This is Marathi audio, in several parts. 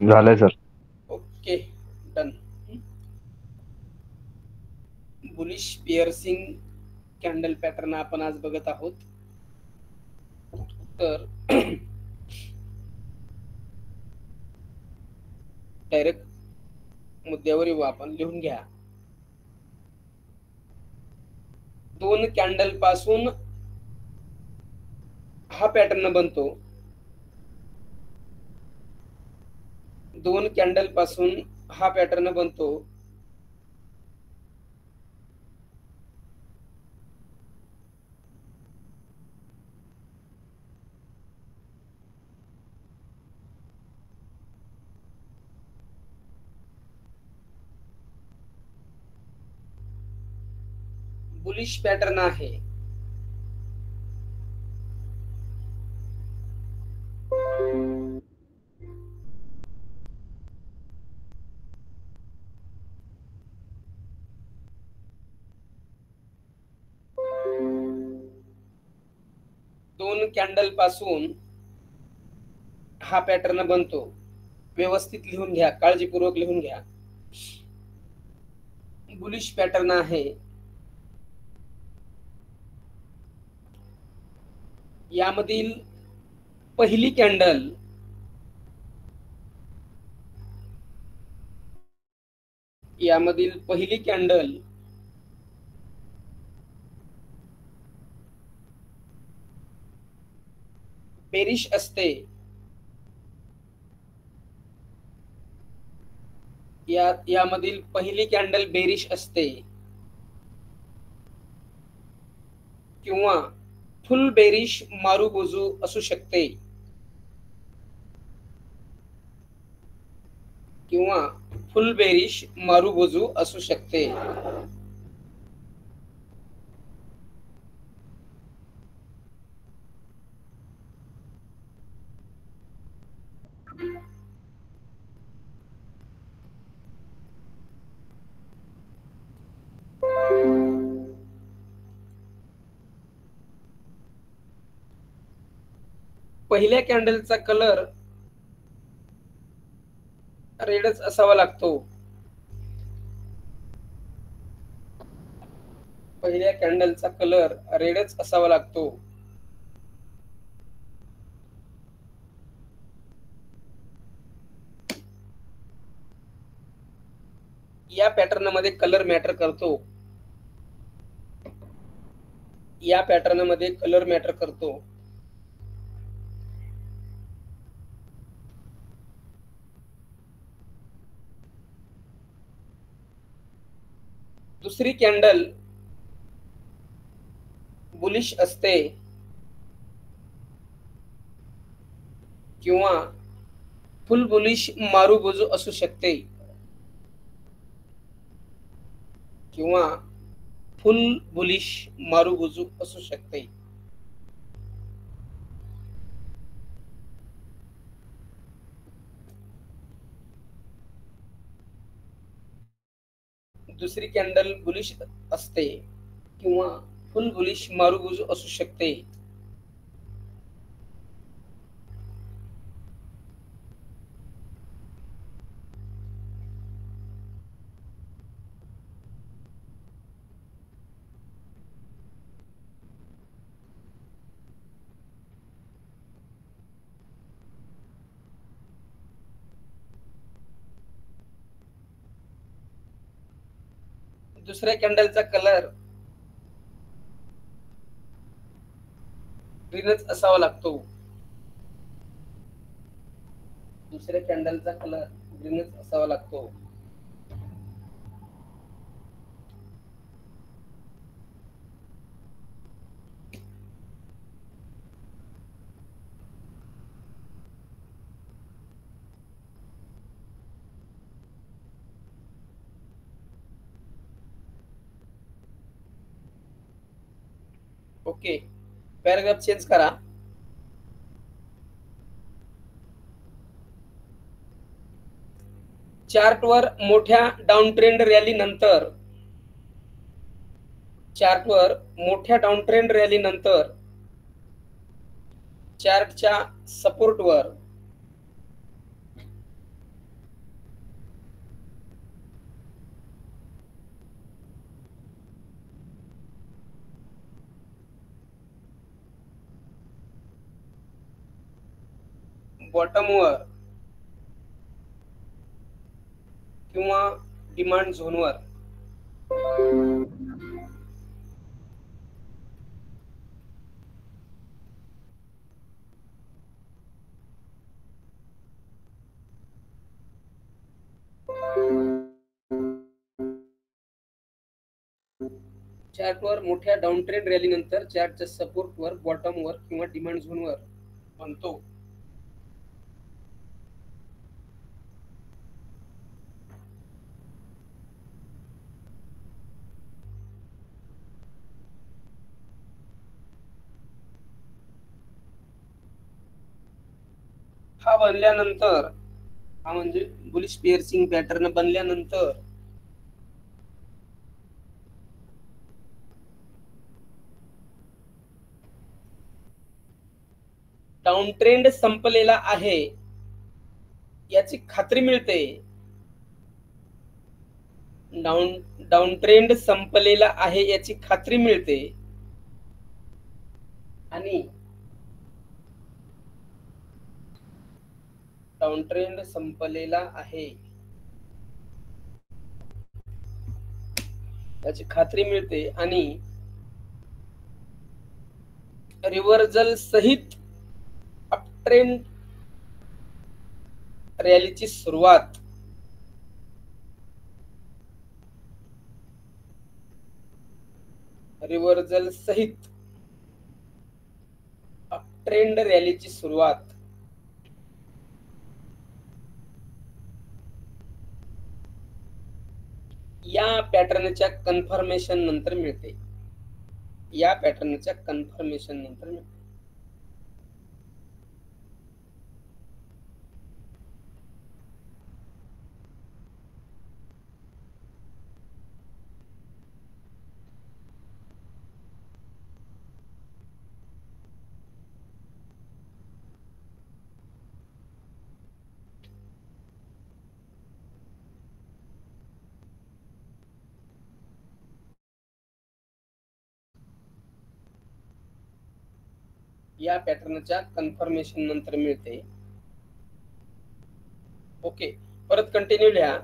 झालंय sir. Okay done. Bullish piercing candle pattern आपण आज बघत आहोत. तर डायरेक्ट मुद्द्यावर येऊ आपण. लिहून घ्या. 2 कॅन्डल पासून हा पॅटर्न बनतो. 2 कॅन्डल पासून हा पॅटर्न बनतो. बुलिश पॅटर्न आहे. दोन कॅन्डल पासून हा पॅटर्न बनतो. व्यवस्थित लिहून घ्या, काळजीपूर्वक लिहून घ्या. बुलिश पॅटर्न आहे. यामधील पहिली कॅन्डल बेरिश असते. यामधील पहिली कॅन्डल बेरिश असते किंवा फुल बेरिश मारुबोजू असू शकते. असू शकते. पहिल्या कॅन्डलचा कलर रेडच असावा लागतो. पहिल्या कॅन्डलचा कलर रेडच असावा लागतो. या पॅटर्न मध्ये कलर मॅटर करतो. दुसरी कॅन्डल बुलिश असते किंवा फुल बुलिश मारुबोजू असू शकते. दुसरी कॅन्डल बुलिश असते किंवा फुल बुलिश मारुबोजू असू शकते. दुसऱ्या कॅन्डलचा कलर ग्रीनच असावा लागतो. ओके, पॅराग्राफ चेंज करा. चार्टवर मोठ्या डाऊन ट्रेंड रॅली नंतर चार्टच्या सपोर्टवर बॉटमवर किंवा डिमांड झोनवर चार्टवर मोठ्या डाऊन ट्रेंड रॅली नंतर चार्टच्या सपोर्टवर, बॉटमवर किंवा डिमांड झोनवर बनतो. हा बनल्यानंतर, हा म्हणजे बुलिश पिअर्सिंग पॅटर्न बनल्यानंतर डाऊन ट्रेंड संपलेला आहे याची खात्री मिळते. डाऊन ट्रेंड संपलेला आहे याची खात्री मिळते आणि डाऊन ट्रेंड संपलेला आहे याची खात्री मिळते आणि रिव्हर्सल सहित अपट्रेंड रॅलीची सुरुवात रिव्हर्सल सहित अपट्रेंड रॅलीची सुरुवात या पॅटर्नच्या कन्फर्मेशन नंतर मिळते. या पॅटर्नच्या कन्फर्मेशन नंतर मिळते. या पॅटर्नच्या कन्फर्मेशन नंतर मिळते. ओके, परत कंटिन्यू लिहा.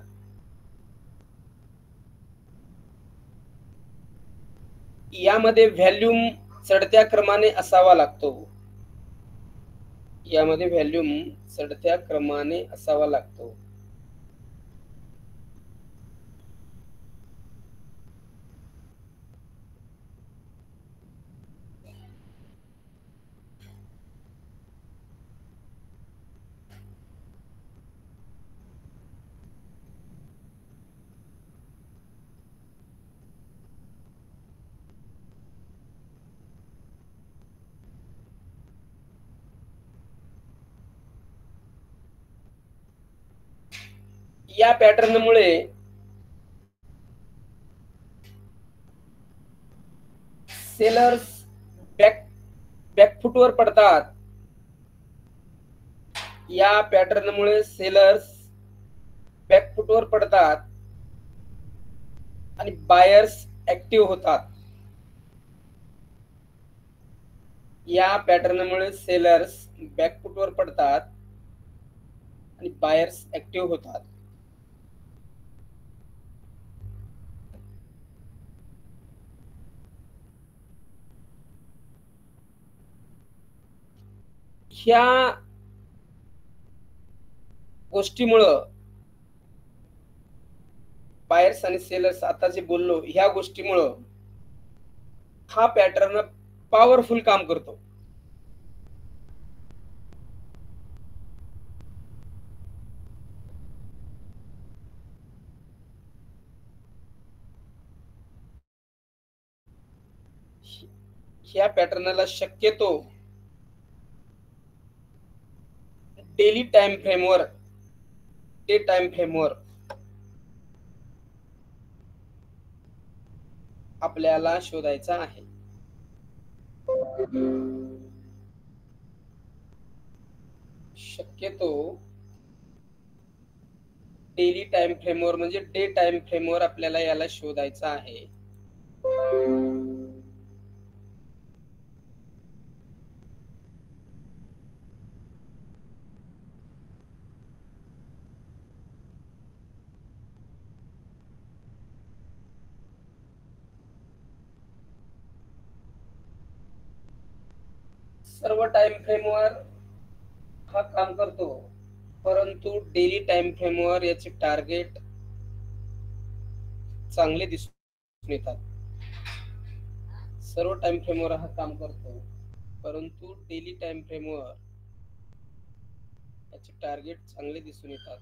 यामध्ये व्हॅल्यूम चढत्या क्रमाने असावा लागतो. यामध्ये व्हॅल्यूम चढत्या क्रमाने असावा लागतो. या पॅटर्नमुळे सेलर्स बॅकफुटवर पडतात. या पॅटर्नमुळे सेलर्स बॅकफुटवर पडतात आणि बायर्स ऍक्टिव्ह होतात. या पॅटर्नमुळे सेलर्स बॅकफुटवर पडतात आणि बायर्स ऍक्टिव्ह होतात. ह्या गोष्टीमुळं बायर्स आणि सेलर्स, आता जे बोललो, ह्या गोष्टीमुळं हा पॅटर्न पॉवरफुल काम करतो. ह्या पॅटर्नला शक्यतो डेली टाइम फ्रेमवर, डे टाइम फ्रेमवर आपल्याला शोधायचा आहे. शक्यतो डेली टाइम फ्रेमवर म्हणजे डे टाइम फ्रेमवर आपल्याला याला शोधायचा आहे. सर्व टाइम फ्रेमवर हा काम करतो, परंतु डेली टाइम फ्रेमवर याचे टार्गेट चांगले दिसून येतात. सर्व टाइम फ्रेमवर हा काम करतो, परंतु डेली टाइम फ्रेमवर याचे टार्गेट चांगले दिसून येतात.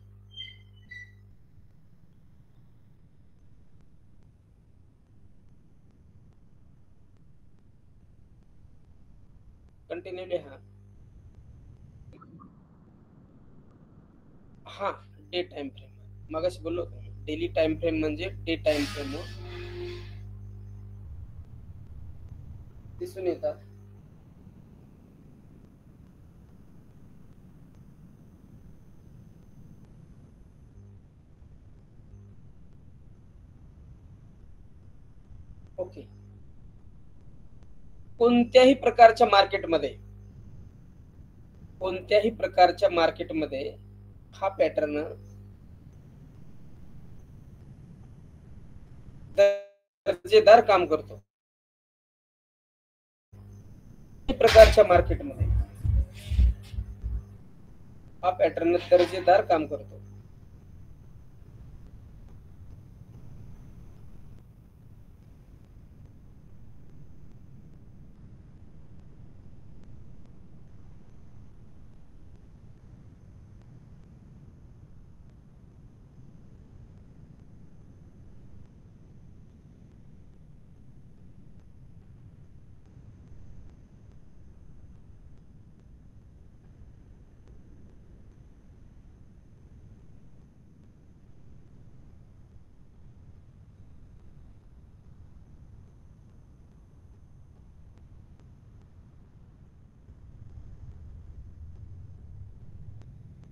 कंटिन्यू लिहा. हा डे टाइम फ्रेम, मगाशी बोललो होतो डेली टाइम फ्रेम म्हणजे डे टाइम फ्रेम दिसून येतात. ओके. कोणत्याही प्रकारच्या मार्केटमध्ये हा पॅटर्न दर्जेदार काम करतो. प्रकारच्या मार्केटमध्ये हा पॅटर्न दर्जेदार काम करतो.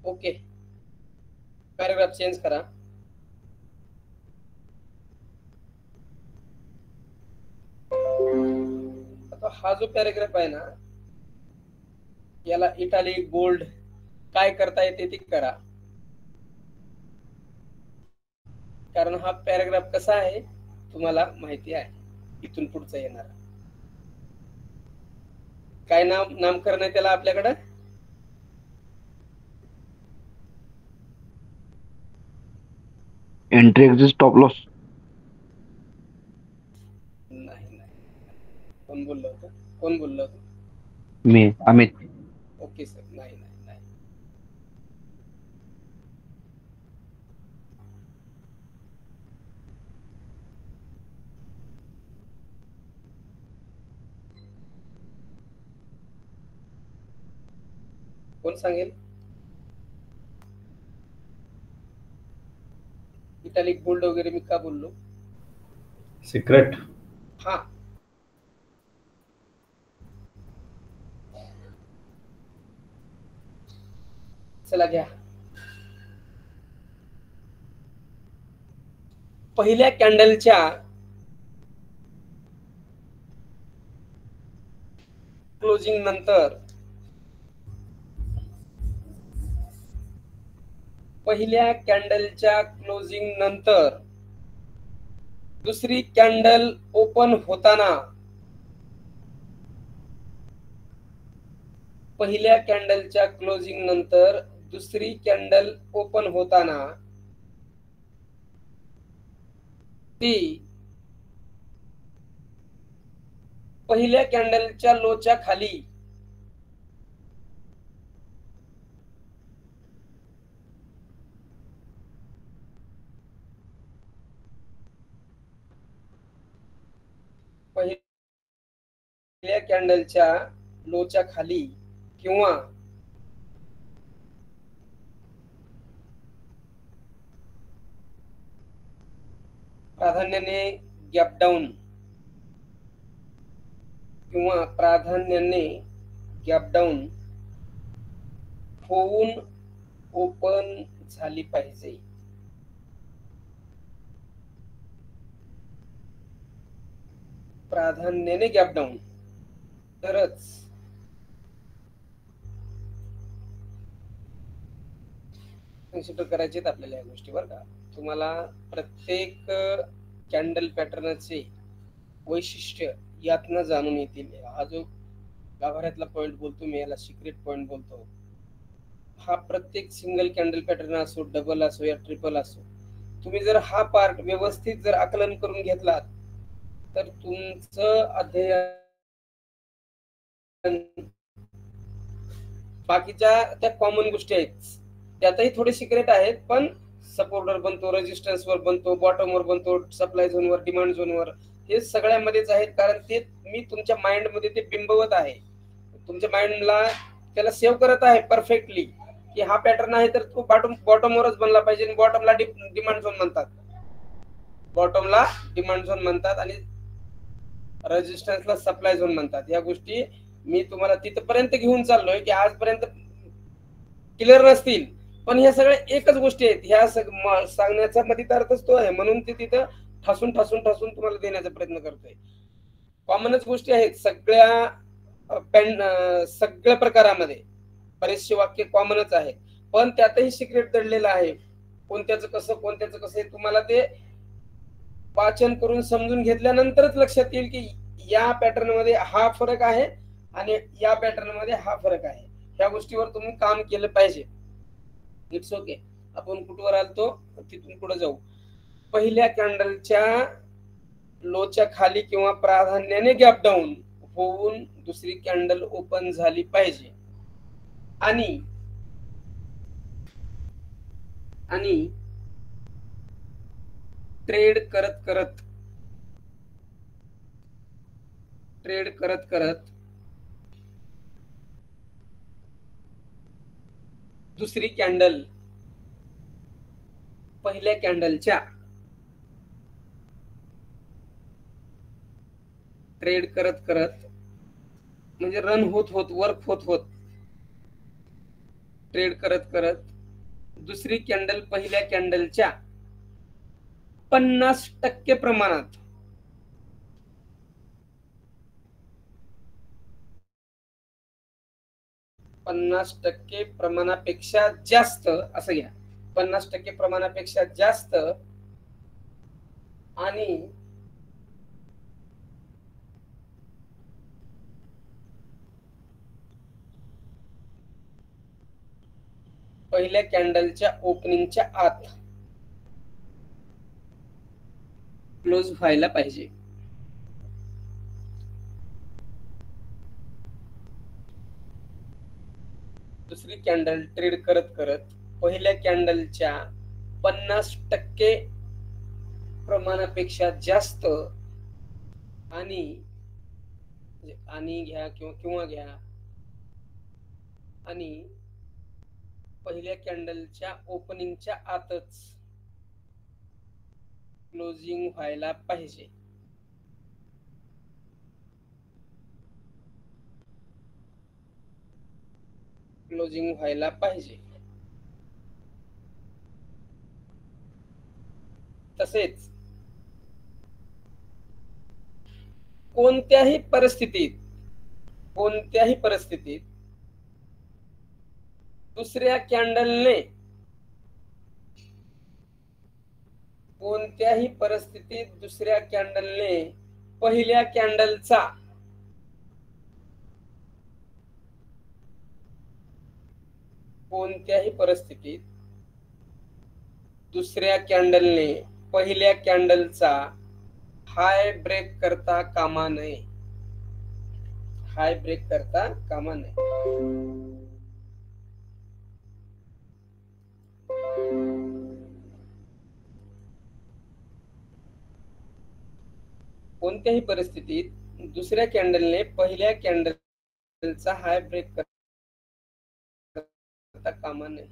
ओके, पॅराग्राफ चेंज करा. आता हा जो पॅराग्राफ आहे ना, याला इटालिक बोल्ड काय करता येते ते करा, कारण हा पॅराग्राफ कसा आहे तुम्हाला माहिती आहे. इथून पुढचा येणार काय नामकरण आहे त्याला आपल्याकडे? Entry exit stop loss. नाही. कोण बोललं होतं? मी अमित. Okay sir. नाही. कोण सांगेल? इटालिक बोल्ड वगैरे मी का बोललो? सिक्रेट. हा, चला घ्या. पहिल्या कॅन्डलच्या क्लोजिंग नंतर दुसरी कॅन्डल ओपन होताना पहिल्या कॅन्डलच्या क्लोजिंग नंतर दुसरी कॅन्डल ओपन होताना ती पहिल्या कॅन्डलच्या लोच्या खाली पहिल्या कॅन्डलच्या लोच्या खाली किंवा प्राधान्याने गॅप डाऊन होऊन ओपन झाली पाहिजे. प्राधान्याने गॅप डाऊन तरच कन्सिडर करायचे आपल्याला या गोष्टी. बरं का, तुम्हाला प्रत्येक कॅन्डल पॅटर्नचे वैशिष्ट्य यातनं जाणून येतील. हा जो गाभाऱ्यातला पॉइंट बोलतो मी, याला सिक्रेट पॉइंट बोलतो. हा प्रत्येक सिंगल कॅन्डल पॅटर्न असो, डबल असो या ट्रिपल असो, तुम्ही जर हा पार्ट व्यवस्थित जर आकलन करून घेतलात तर तुमचं अध्ययन बाकीच्या त्या कॉमन गोष्टी आहेत त्यातही थोडे सिक्रेट आहेत, पण सपोर्टर बनतो, रेजिस्टन्स वर बनतो, बॉटम वर बनतो, सप्लाय झोन वर, डिमांड झोन वर, हे सगळ्यामध्येच आहेत. कारण ते मी तुमच्या माइंड मध्ये ते बिंबवत आहे, तुमच्या माइंडला त्याला सेव्ह करत आहे परफेक्टली की हा पॅटर्न आहे तर तो बॉटम वरच बनला पाहिजे. आणि बॉटमला डिमांड झोन म्हणतात, बॉटमला डिमांड झोन म्हणतात आणि रेजिस्टन्सला सप्लाय झोन म्हणतात. या गोष्टी मी तुम्हाला तिथपर्यंत घेऊन चाललोय की आजपर्यंत क्लिअर नसतील, पण ह्या सगळ्या एकच गोष्टी आहेत. ह्या सांगण्याचा मध्ये अर्थच तो आहे, म्हणून ते तिथं ठासून ठासून ठासून तुम्हाला देण्याचा प्रयत्न करतोय. कॉमनच गोष्टी आहेत सगळ्या सगळ्या प्रकारामध्ये, बरेचसे वाक्य कॉमनच आहेत, पण त्यातही सिक्रेट दडलेलं आहे. कोणत्याचं कसं हे तुम्हाला ते वाचन करून समजून घेतल्यानंतरच लक्षात येईल की या पॅटर्न मध्ये हा फरक आहे आणि या पॅटर्न मध्ये हा फरक आहे. ह्या गोष्टीवर तुम्ही काम केलं पाहिजे. It's okay. आपण कुठवर आलतो, तिथून पुढे जाऊ. पहिल्या कॅन्डलच्या लोच्या खाली किंवा प्राधान्याने गॅप डाऊन होऊन दुसरी कॅन्डल ओपन झाली पाहिजे आणि ट्रेड करत करत दुसरी कॅन्डल पहिल्या कॅन्डलच्या ट्रेड करत म्हणजे रन होत वर्क होत ट्रेड करत दुसरी कॅन्डल पहिल्या कॅन्डलच्या 50% प्रमाणात प्रमाणापेक्षा जास्त, असं घ्या, 50% प्रमाणापेक्षा जास्त आणि पहिल्या कॅन्डलच्या ओपनिंगच्या आत क्लोज व्हायला पाहिजे. दुसरी कॅन्डल ट्रेड करत पहिल्या कॅन्डलच्या 50% प्रमाणापेक्षा जास्त आणि घ्या किंवा घ्या आणि पहिल्या कॅन्डलच्या ओपनिंगच्या आतच क्लोजिंग व्हायला पाहिजे. क्लोजिंग व्हायला पाहिजे. तसेच कोणत्याही परिस्थितीत दुसऱ्या कॅन्डलने पहिल्या कॅन्डलचा दुसऱ्या कॅन्डलने पहिल्या कॅन्डलचा हाय ब्रेक करता कामा नये. कोणत्याही परिस्थितीत दुसऱ्या कॅन्डलने पहिल्या कॅन्डलचा हाय ब्रेक करता कामा नये.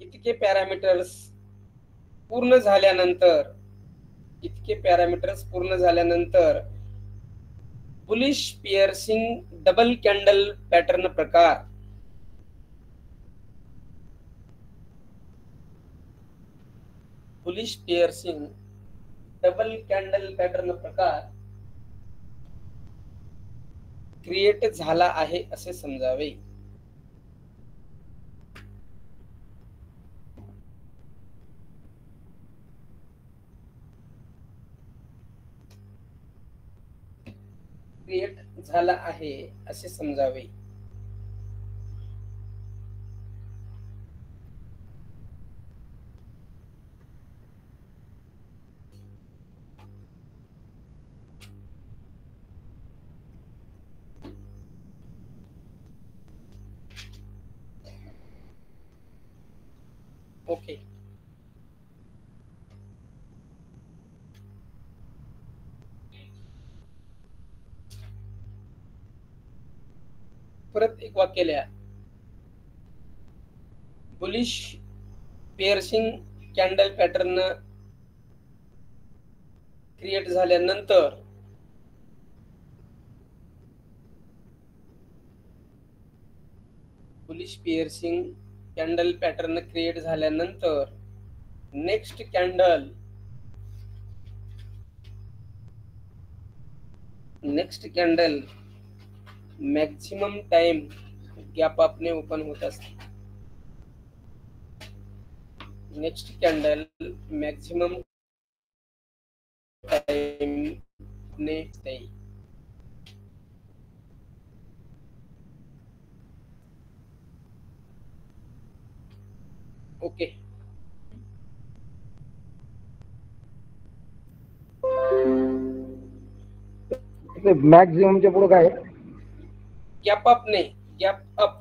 इतके पॅरामीटर्स पूर्ण झाल्यानंतर bullish piercing double candle pattern प्रकार क्रिएट झाला आहे असे समजावे. क्रिएट झाला आहे असे समजावे. ओके. परत एक वाक्य लिहा. Bullish piercing candle pattern create झाल्यानंतर bullish piercing candle pattern create झाल्यानंतर next candle maximum time gap अपने ओपन होत असते. Next candle maximum time next day. Okay. मॅक्झिममच्या पुढे काय आहे? गॅप अप नाही, गॅप अप.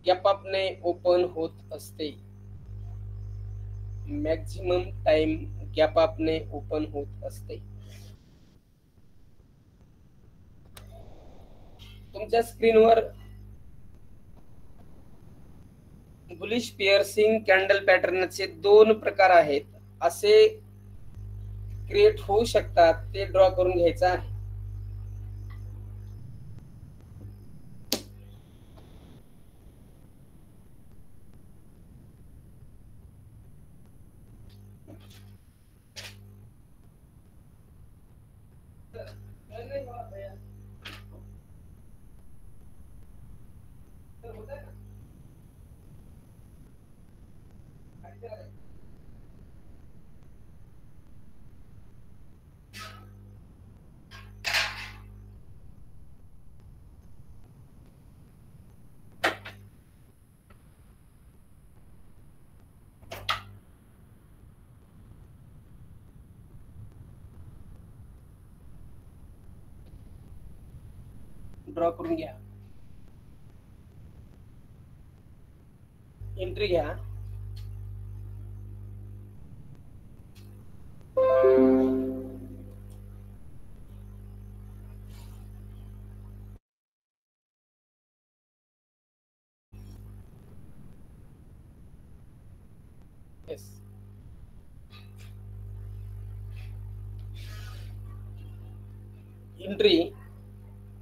गॅप अप ने ओपन होत असते. मॅक्सिमम टाइम गॅप अप ने ओपन होत असते. तुमच्या स्क्रीनवर बुलिश पिअर्सिंग कॅन्डल पॅटर्नचे 2 प्रकार आहेत. असे क्रिएट होऊ शकतात, ते ड्रॉ करून घ्यायचं आहे. ड्रॉ करून घ्या. एंट्री घ्या. येस. एंट्री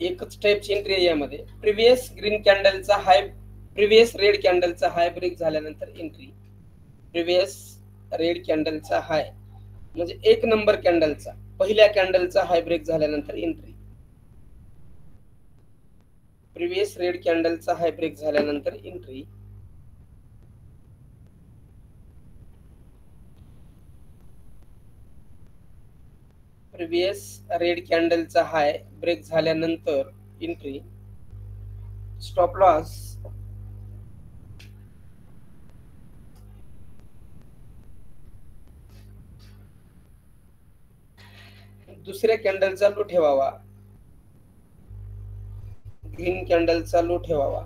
एकच टाइपची एंट्री आहे यामध्ये. प्रिव्हियस रेड कॅन्डलचा हाय ब्रेक झाल्यानंतर एंट्री. प्रिव्हियस रेड कॅन्डलचा हाय म्हणजे 1 नंबर कॅन्डलचा पहिल्या कॅन्डलचा हाय ब्रेक झाल्यानंतर एंट्री. प्रिव्हियस रेड कॅन्डलचा हाय ब्रेक झाल्यानंतर एंट्री. प्रिव्हियस रेड कॅन्डलचा हाय ब्रेक झाल्यानंतर एंट्री. स्टॉप लॉस दुसऱ्या कॅन्डलचा लो ठेवावा. ग्रीन कॅन्डलचा लो ठेवावा.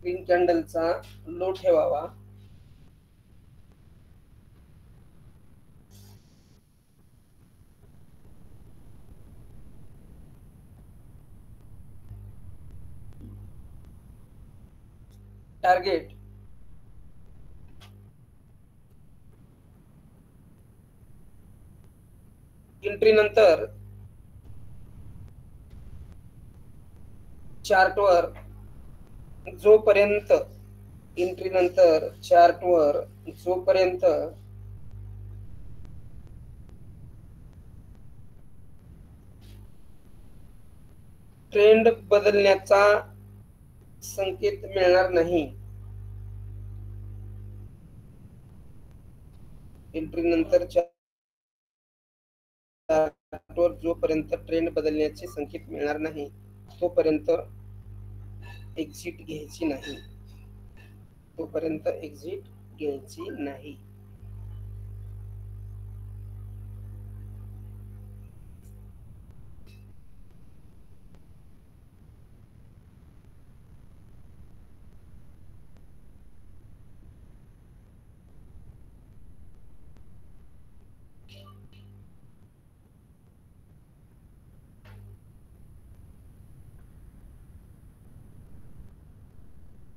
ग्रीन कॅन्डलचा लो ठेवावा. टार्गेट एंट्री नंतर चार्टवर जोपर्यंत ट्रेंड बदलण्याचा संकेत मिळणार नाही. एंट्री नंतर चार्टवर जोपर्यंत ट्रेंड बदलण्याचे संकेत मिळणार नाही तोपर्यंत एक्झिट घ्यायची नाही. तोपर्यंत एक्झिट घ्यायची नाही.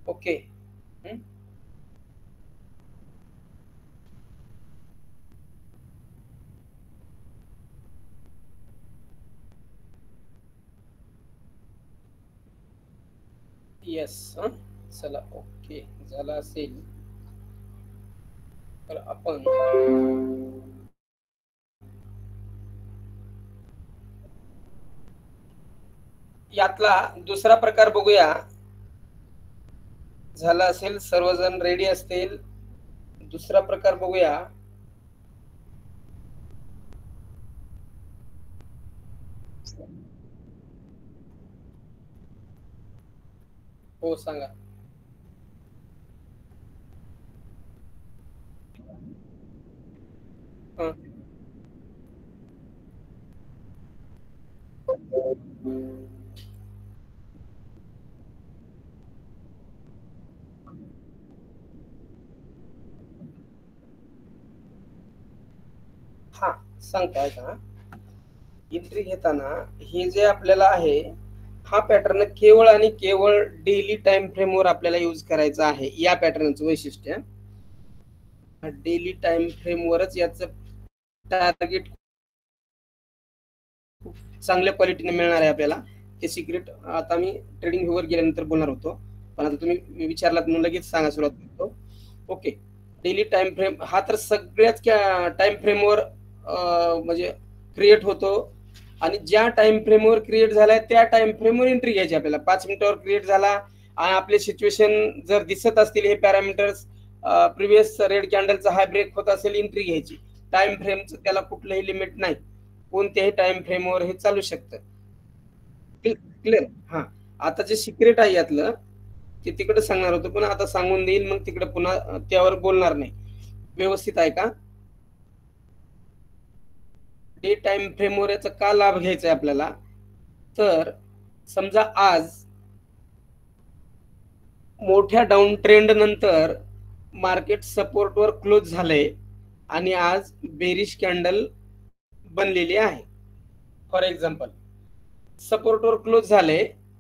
ओके. येस. चला ओके झाला असेल तर आपण यातला दुसरा प्रकार बघूया. झाला असेल, सर्वजण रेडी असतील, दुसरा प्रकार बघूया. हो सांगा. हा सांगताय का, एंट्री घेताना हे जे आपल्याला आहे हा पॅटर्न केवळ आणि केवळ डेली टाइम फ्रेम वर आपल्याला यूज करायचा आहे. या पॅटर्नचं वैशिष्ट्य डेली टाइम फ्रेम वरच याचं टार्गेट चांगल्या क्वालिटीने मिळणार आहे आपल्याला. ते सिक्रेट आता मी ट्रेडिंग व्ह्यू वर गेल्यानंतर बोलणार होतो, पण आता तुम्ही विचारलात म्हणून लगेच सांगा सुरुवात करतो. ओके. डेली टाइम फ्रेम हा तर सगळ्याच टाइम फ्रेमवर म्हणजे क्रिएट होतो आणि ज्या टाइम फ्रेमवर क्रिएट झालाय त्या टाइम फ्रेमवर एंट्री घ्यायची आपल्याला. 5 मिनिटावर क्रिएट झाला आणि आपले सिच्युएशन जर दिसत असतील हे पॅरामीटर्स प्रिव्हियस रेड कॅन्डलचा हाय ब्रेक होत असेल एंट्री घ्यायची. टाइम फ्रेमचं त्याला कुठलंही लिमिट नाही, कोणत्याही टाइम फ्रेमवर हे चालू शकतं. क्लिअर. हा आता जे सिक्रेट आहे यातलं ते तिकडे सांगणार होतो पण आता सांगून देईल, मग तिकडे पुन्हा त्यावर बोलणार नाही. व्यवस्थित आहे का? डे टाइम फ्रेमवर याचा का लाभ घ्यायचा आहे आपल्याला, तर समजा आज मोठ्या डाऊन ट्रेंड नंतर मार्केट सपोर्टवर क्लोज झालंय आणि आज बेरिश कॅन्डल बनलेली आहे. फॉर एक्झाम्पल सपोर्टवर क्लोज झाले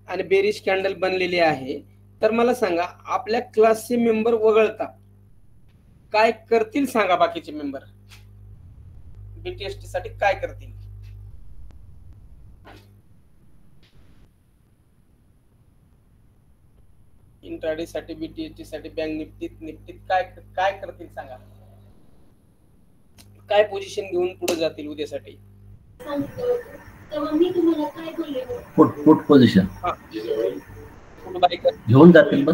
आणि बेरिश कॅन्डल बनलेली आहे, तर मला सांगा आपल्या क्लासचे मेंबर वगळता काय करतील सांगा. बाकीचे मेंबर बीटीएसटी साठी काय करतील? इंट्राडे साठी, बीटीएसटी साठी, बँक निफ्टीत काय करतील सांगा. काय पोझिशन घेऊन पुढे जातील उद्यासाठी? पुट पोझिशन घेऊन जातील.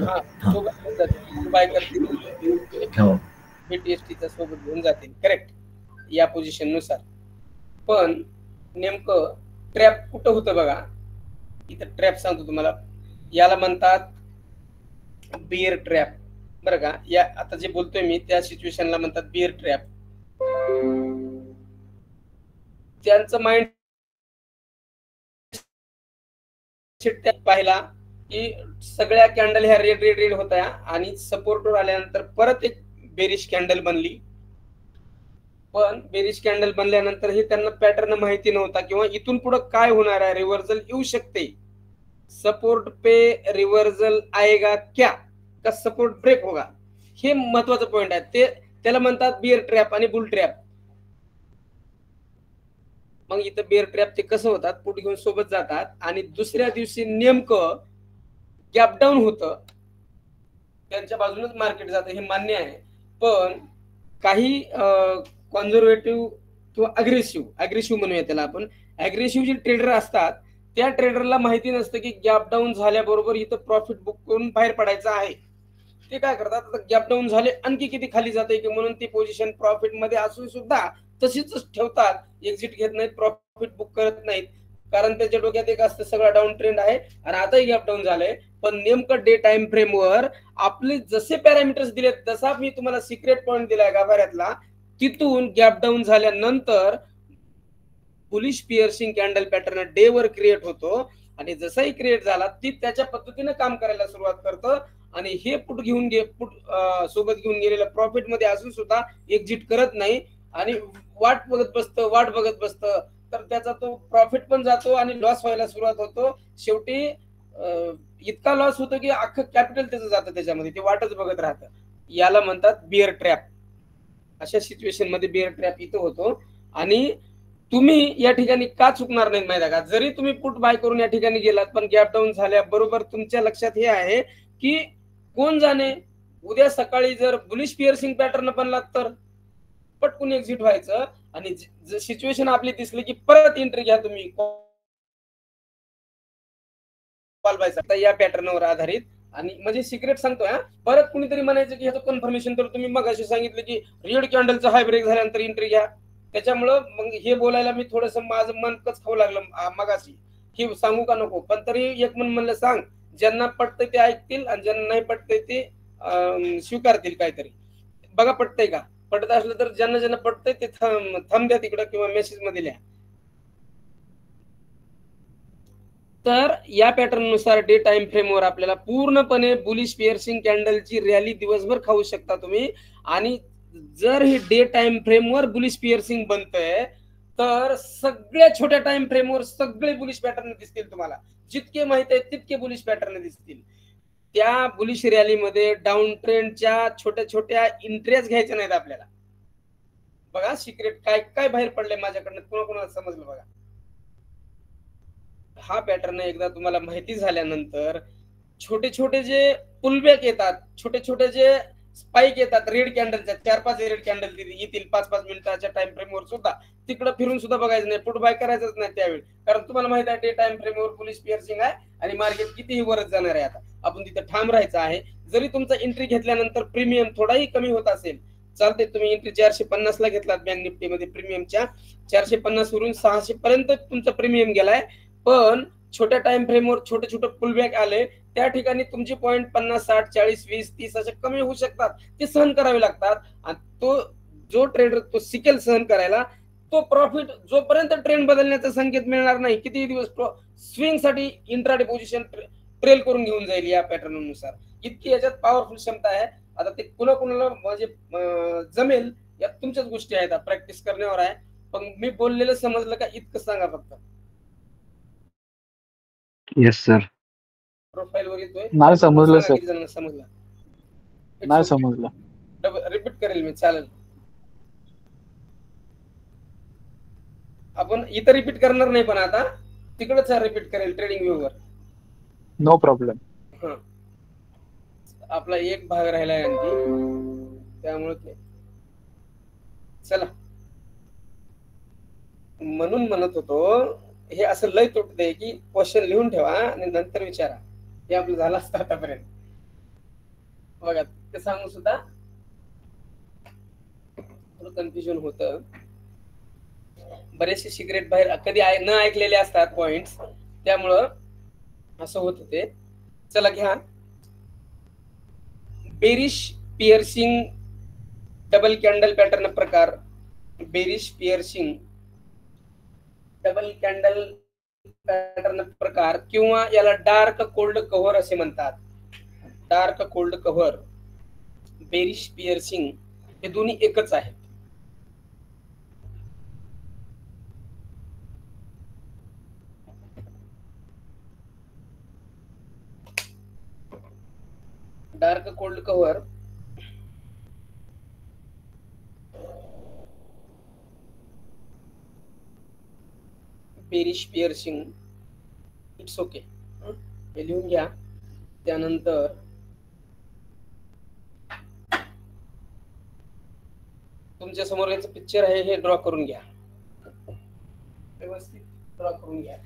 बाय करतील, बीटीएसटीच्या सोबत घेऊन जातील. करेक्ट, या पोझिशन नुसार. पण नेमकं ट्रॅप कुठं होतं बघा. इथं ट्रॅप सांगतो तुम्हाला, याला म्हणतात बिअर ट्रॅप. बरं का, या आता जे बोलतोय मी त्या सिच्युएशनला म्हणतात बिअर ट्रॅप. त्यांचं माइंड पाहिला की सगळ्या कॅन्डल ह्या रेड रेड रेड होत्या आणि सपोर्टवर आल्यानंतर परत एक बेरिश कॅन्डल बनली. पण बेरिश कॅन्डल बनल्यानंतर हे त्यांना पॅटर्न माहिती नव्हता किंवा इथून पुढे काय होणार आहे, रिव्हर्सल येऊ शकते. सपोर्ट पे रिव्हर्सल आएगा क्या, का सपोर्ट ब्रेक होगा, हे महत्वाचं पॉइंट आहे. ते त्याला म्हणतात बिअर ट्रॅप आणि बुल ट्रॅप. मग इथं बिअर ट्रॅप ते कसं होतात, पुट घेऊन सोबत जातात आणि दुसऱ्या दिवशी नेमकं गॅप डाऊन होतं, त्यांच्या बाजूनच मार्केट जातं, हे मान्य आहे. पण काही कॉन्झर्वेटिव्ह किंवा अग्रेसिव्ह म्हणूया त्याला आपण, अग्रेसिव्ह जे ट्रेडर असतात त्या ट्रेडरला माहिती नसतं की गॅप डाऊन झाल्याबरोबर इथं प्रॉफिट बुक करून बाहेर पडायचं आहे. ते काय करतात, गॅप डाऊन झाले आणखी किती खाली जाते की म्हणून ती पोझिशन प्रॉफिट मध्ये असून सुद्धा तशीच ठेवतात, एक्झिट घेत नाहीत, प्रॉफिट बुक करत नाहीत. कारण त्याच्या डोक्यात एक असतं सगळं डाऊन ट्रेंड आहे आणि आताही गॅप डाऊन झालंय. पण नेमकं डे टाइम फ्रेमवर आपले जसे पॅरामीटर्स दिलेत, जसा मी तुम्हाला सिक्रेट पॉईंट दिलाय गाभाऱ्यातला, तिथून गॅप डाऊन झाल्यानंतर bullish piercing candle pattern day वर क्रिएट होतो आणि जसाही क्रिएट झाला ती त्याच्या पद्धतीने काम करायला सुरुवात करतं आणि हे पुट सोबत घेऊन गेलेलं प्रॉफिट मध्ये असून सुद्धा एक्झिट करत नाही आणि वाट बघत बसतं. तर त्याचा तो प्रॉफिट पण जातो आणि लॉस व्हायला सुरुवात होतो. शेवटी इतका लॉस होतो की अख्खं कॅपिटल त्याचं जातं त्याच्यामध्ये, ते वाटच बघत राहतं. याला म्हणतात बिअर ट्रॅप. अशा सिच्युएशन मध्ये बिअर ट्रॅप इथं होतो. आणि तुम्ही या ठिकाणी का चुकणार नाही माहिती आहे का, जरी तुम्ही पुट बाय करून या ठिकाणी गेलात पण गॅप डाऊन झाल्याबरोबर तुमच्या लक्षात हे आहे की कोण जाणे उद्या सकाळी जर बुलिश पिअर्सिंग पॅटर्न बनला तर पटकून एक्झिट व्हायचं आणि सिच्युएशन आपली दिसली की परत एंट्री घ्या तुम्ही कॉल बाय या पॅटर्नवर आधारित. आणि म्हणजे सिक्रेट सांगतोय, परत कुणीतरी म्हणायचं की ह्याचं कन्फर्मेशन तर तुम्ही मगाशी सांगितलं की रेड कॅन्डलचा हाय ब्रेक झाल्यानंतर एंट्री घ्या. त्याच्यामुळं मग हे बोलायला मी थोडस माझं मन कच खाऊ लागलं मगाशी की सांगू का नको, पण तरी एक मन म्हणलं सांग, ज्यांना पटतंय ते ऐकतील आणि ज्यांना नाही पटतंय ते स्वीकारतील काहीतरी. बघा पटतंय का, पटत असलं तर ज्यांना ज्यांना पटतंय ते थंब द्या तिकडं किंवा मेसेज मध्ये लिहा. तर या पॅटर्न नुसार डे टाइम फ्रेमवर आपल्याला पूर्णपणे बुलिश पिअर्सिंग कॅन्डलची रॅली दिवसभर खाऊ शकता तुम्ही. आणि जर हे डे टाइम फ्रेमवर बुलिश पिअर्सिंग बनतंय तर सगळ्या छोट्या टाइम फ्रेमवर सगळे बुलिश पॅटर्न दिसतील तुम्हाला. जितके माहित आहेत तितके बुलिश पॅटर्न दिसतील. त्या बुलिश रॅलीमध्ये डाऊन ट्रेंडच्या छोट्या छोट्या एंट्रीज घ्यायच्या नाहीत आपल्याला. बघा सिक्रेट काय काय बाहेर पडले माझ्याकडनं, कोणाला समजलं बघा. हा पॅटर्न एकदा तुम्हाला माहिती झाल्यानंतर छोटे छोटे जे पुलबॅक येतात, छोटे छोटे जे स्पाइक येतात रेड कॅन्डलच्या, 4-5 रेड कॅन्डल येतील 5-5 मिनिटाच्या टाइम फ्रेमवर सुद्धा, तिकडे फिरून सुद्धा बघायचं नाही, पुट बाय करायचंच नाही त्यावेळी. कारण तुम्हाला माहित आहे डे टाइम फ्रेमवर बुलिश पिअर्सिंग आहे आणि मार्केट कितीही वरच जाणार आहे. आता आपण तिथे ठाम राहायचं आहे. जरी तुमचा एंट्री घेतल्यानंतर प्रीमियम थोडाही कमी होत असेल चालते, तुम्ही एंट्री 450 ला घेतलात बँक निफ्टी मध्ये, प्रीमियमच्या 450 वरून 600 पर्यंत तुमचा प्रीमियम गेलाय. पण छोट्या टाइम फ्रेमवर छोटे छोटे पुलबॅक आले, त्या ठिकाणी तुमचे पॉईंट 50, 60, 40, 20, 30 असे कमी होऊ शकतात. ते सहन करावे लागतात. आणि तो जो ट्रेडर तो शिकेल सहन करायला, तो प्रॉफिट जोपर्यंत ट्रेंड बदलण्याचा संकेत मिळणार नाही, किती दिवस स्विंग साठी इंट्राडे पोझिशन ट्रेल करून घेऊन जाईल या पॅटर्न नुसार. इतकी याच्यात पॉवरफुल क्षमता आहे. आता ते कुणाला म्हणजे जमेल या तुमच्याच गोष्टी आहेत, प्रॅक्टिस करण्यावर आहे. पण मी बोललेलं समजलं का इतकं सांगा फक्त. Yes sir. प्रोफाईल वर येतोय, नाही समजलं सर. किती जणांना समजलं? नाही समजलं. रिपीट करेल मी, चालेल. आपण इथं रिपीट करणार नाही, पण आता तिकडच रिपीट करेल ट्रेडिंग व्ह्यू वर. No problem. हा, आपला एक भाग राहिलाय आणखी, त्यामुळे ते चला. म्हणून म्हणत होतो हे असं लय तुटतंय की क्वेश्चन लिहून ठेवा आणि नंतर विचारा. हे आपलं झालं असतं आतापर्यंत. बघा ते सांगू सुद्धा थोडं कन्फ्युजन होतं. बरेचसे सिक्रेट बाहेर कधी न ऐकलेले असतात पॉइंट्स, त्यामुळं असं होत ते. चला घ्या. Bearish piercing double candle pattern प्रकार. Bearish piercing double candle pattern प्रकार किंवा याला डार्क कोल्ड कव्हर असे म्हणतात. Dark cold cover, bearish piercing हे दोन्ही एकच आहेत. Dark cold cover bearish piercing, it's okay. हे लिहून घ्या. त्यानंतर तुमच्या समोर याचं पिक्चर आहे, हे ड्रॉ करून घ्या, व्यवस्थित ड्रॉ करून घ्या.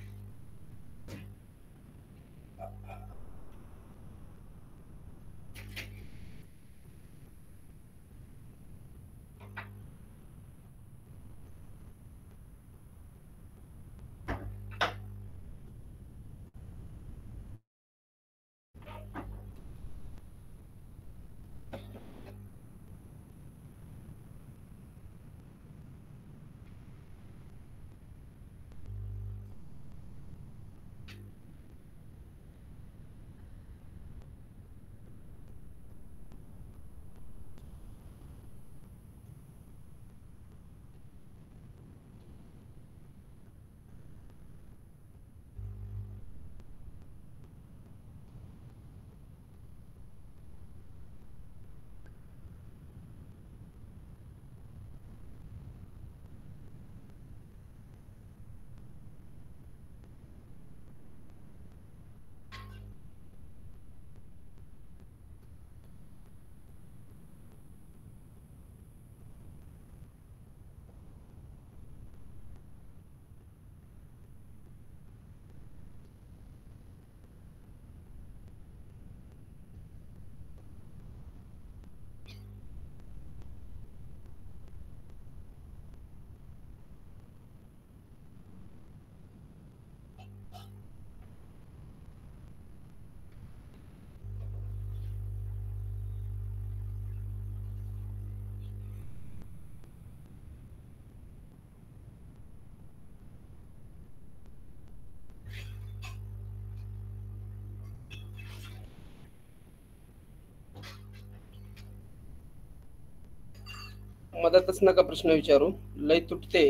मदतच नका प्रश्न विचारू, लय तुटते.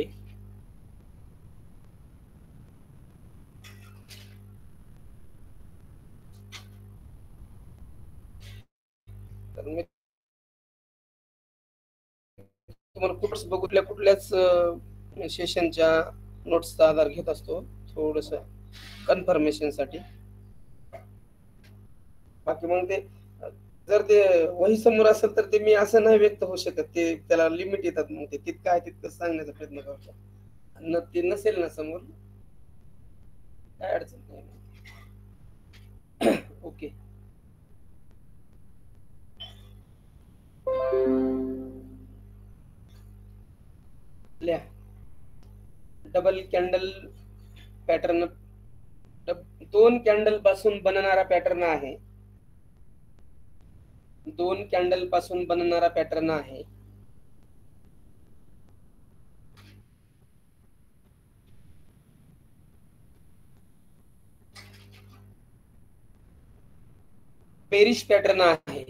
तर मी तुम्हाला कुठल्याच सेशनच्या नोट्सचा आधार घेत असतो थोडस कन्फर्मेशन साठी. बाकी मग ते जर ते वही समोर असेल तर ते मी असं नाही व्यक्त होऊ शकत, ते त्याला लिमिट येतात. मग ते तितकं आहे तितकं सांगण्याचा प्रयत्न करतो. ते नसेल ना समोर काय अडचण नाही. Okay. Double candle pattern 2 candle पासून बनणारा पॅटर्न आहे. 2 कॅन्डल पासून बनणारा पॅटर्न आहे. बेरिश पॅटर्न आहे.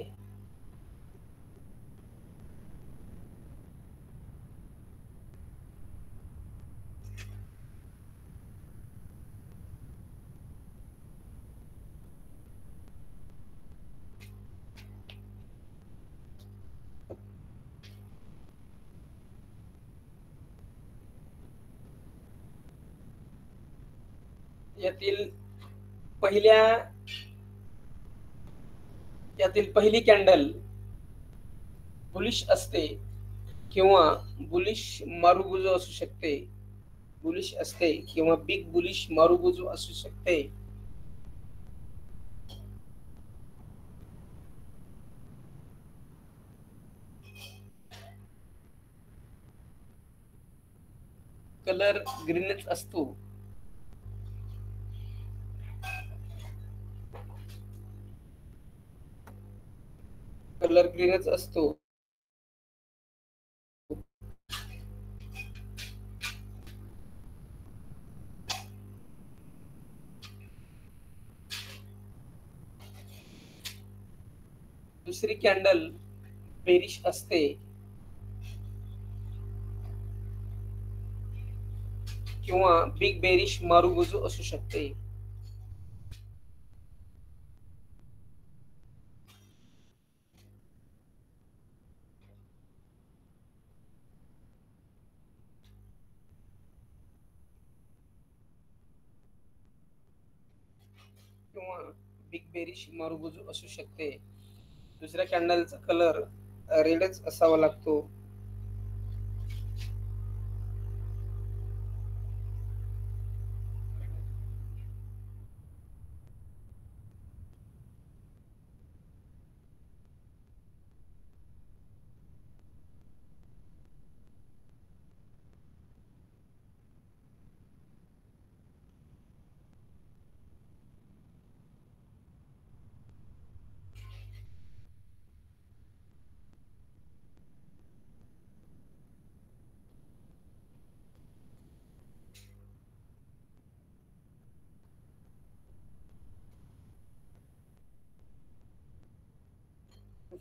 यातील पहिली कॅन्डल बुलिश असते किंवा बुलिश मारुबुजू असू शकते. बुलिश असते किंवा बिग बुलिश मारुबुजू असू शकते. कलर ग्रीनच असतो. कलर ग्रीनच असतो. दुसरी कॅन्डल बेरिश असते किंवा बिग बेरिश मारुबुजू असू शकते. किंवा बिग बेरिश मारुबुजू असू शकते. दुसऱ्या कॅन्डलचा कलर रेडच असावा लागतो.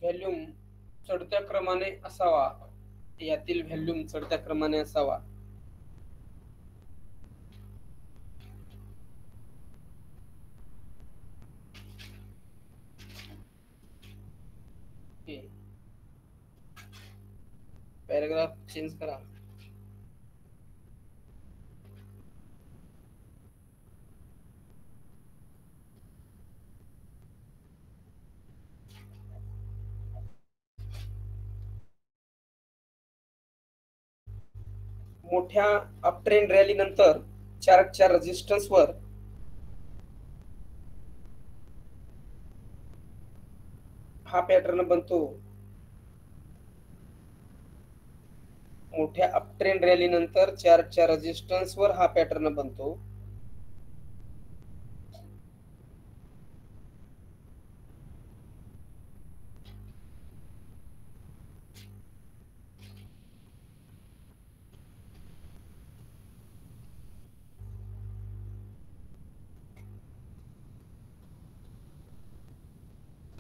व्हॉल्यूम चढत्या क्रमाने असावा. यातील व्हॉल्यूम चढत्या क्रमाने असावा. पॅराग्राफ चेंज करा. मोठ्या अपट्रेंड रॅली नंतर चार्टच्या रेझिस्टन्स वर हा पॅटर्न बनतो. मोठ्या अपट्रेंड रॅली नंतर चार्टच्या रेझिस्टन्स वर हा पॅटर्न बनतो.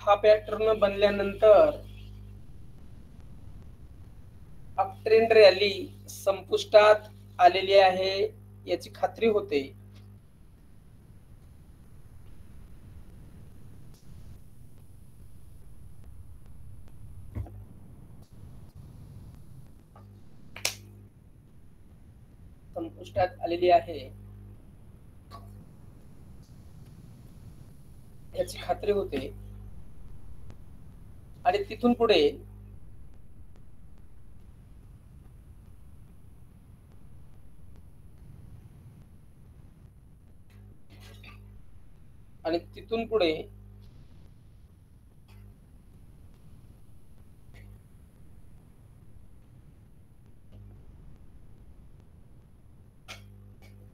हा पॅटर्न बनल्यानंतर अपट्रेंड रॅली संपुष्टात आलेली आहे याची खात्री होते. संपुष्टात आलेली आहे याची खात्री होते आणि तिथून पुढे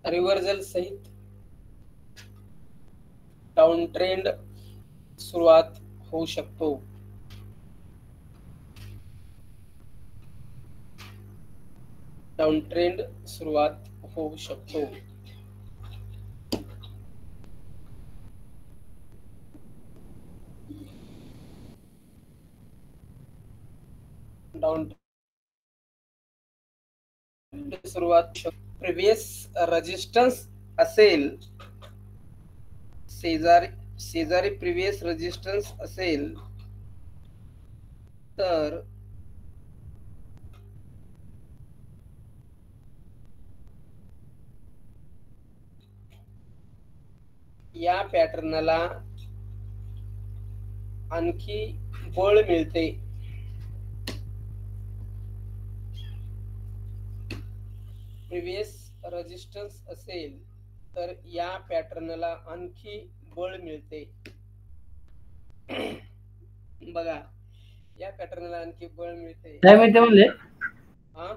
रिव्हर्सल सहित डाऊन ट्रेंड सुरुवात होऊ शकतो. डाऊन ट्रेंड सुरुवात होऊ शकतो. डाऊन सुरुवात प्रिव्हियस रेजिस्टन्स असेल, शेजारी प्रिव्हियस रेजिस्टन्स असेल तर या पॅटर्नला आणखी बळ मिळते. प्रिव्हियस रेजिस्टन्स असेल तर या पॅटर्नला आणखी बळ मिळते. बघा, या पॅटर्नला आणखी बळ मिळते. काय मिळते म्हणले? हा,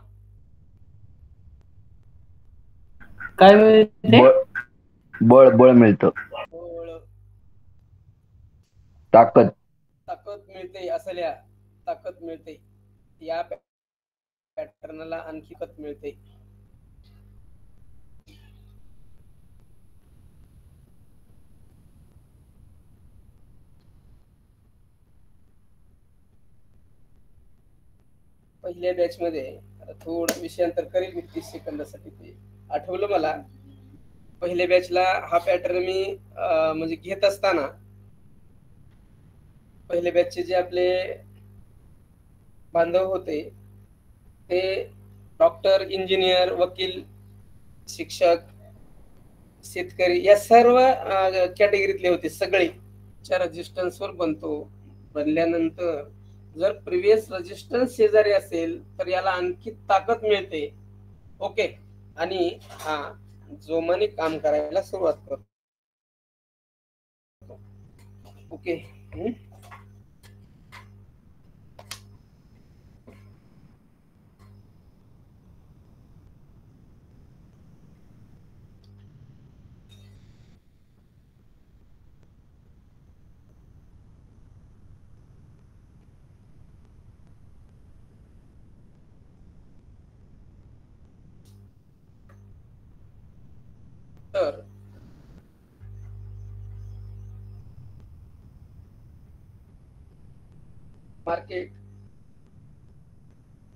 काय मिळते? बळ बळ मिळतं. बळ, ताकद ताकद मिळते. असल्या ताकद मिळते. या पॅटर्नला आणखी ताकद मिळते. पहिल्या बॅच मध्ये थोडं विषयांतर करेल मी 30 सेकंदासाठी. ते आठवलं मला. पहिल्या बॅचला हा पॅटर्न मी म्हणजे घेत असताना पहिल्या बॅचचे जे आपले बांधव होते ते डॉक्टर, इंजिनियर, वकील, शिक्षक, शेतकरी या सर्व कॅटेगरीतले होते. सगळे रेजिस्टन्सवर बनल्यानंतर जर प्रिव्हियस रेजिस्टन्स शेजारी असेल तर याला आणखी ताकद मिळते. ओके, आणि हा जोमाने काम करायला सुरुवात करतो. ओके, तर मार्केट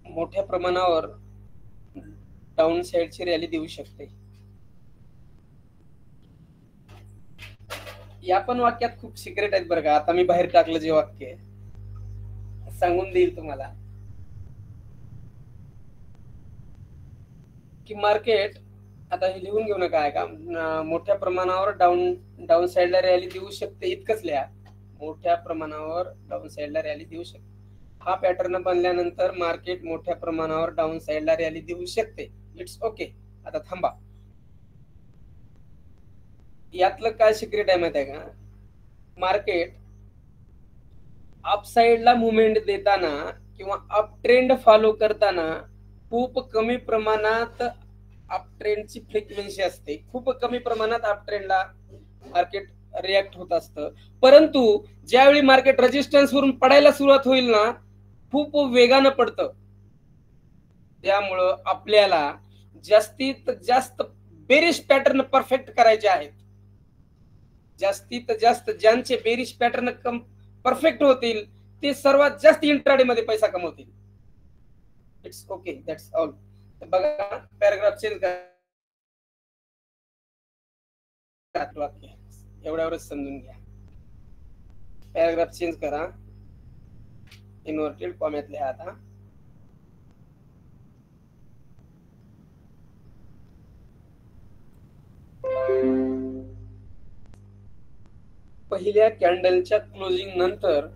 मोठ्या प्रमाणावर डाऊन साइडची रॅली देऊ शकते. या पण वाक्यात खूप सिक्रेट आहेत बरं का. आता मी बाहेर टाकलं जे वाक्य सांगून देईल तुम्हाला की मार्केट, आता हे लिहून घेऊ नका का, मोठ्या प्रमाणावर डाऊन साइडला रॅली देऊ शकते. इतकंच लिहा, मोठ्या प्रमाणावर डाऊन साइडला रॅली देऊ शकते. हा पॅटर्न बनल्यानंतर मार्केट मोठ्या प्रमाणावर डाऊन साइडला रॅली देऊ शकते. It's okay. आता थांबा, यातलं काय सिक्रेट आहे माहिती आहे का? मार्केट अप साइडला मुवमेंट देताना किंवा अप ट्रेंड फॉलो करताना खूप कमी प्रमाणात अप ट्रेंडची फ्रिक्वेन्सी असते. खूप कमी प्रमाणात अप ट्रेंडला मार्केट रिॲक्ट होत असतं. परंतु ज्यावेळी मार्केट रेजिस्टन्स वरून पडायला सुरुवात होईल ना, खूप वेगानं पडतं. त्यामुळं आपल्याला जास्तीत जास्त बेरिश पॅटर्न परफेक्ट करायचे आहेत. जास्तीत जास्त ज्यांचे बेरिश पॅटर्न परफेक्ट होतील ते सर्वात जास्त इंट्राडे मध्ये पैसा कमवतील. It's okay, that's all. बघा पॅराग्राफ चेंज करा, वाक्य एवढ्यावरच समजून घ्या. पॅराग्राफ चेंज करा, इन्व्हर्टेड कॉम्यात लिहा. आता पहिल्या कॅन्डलच्या क्लोजिंग नंतर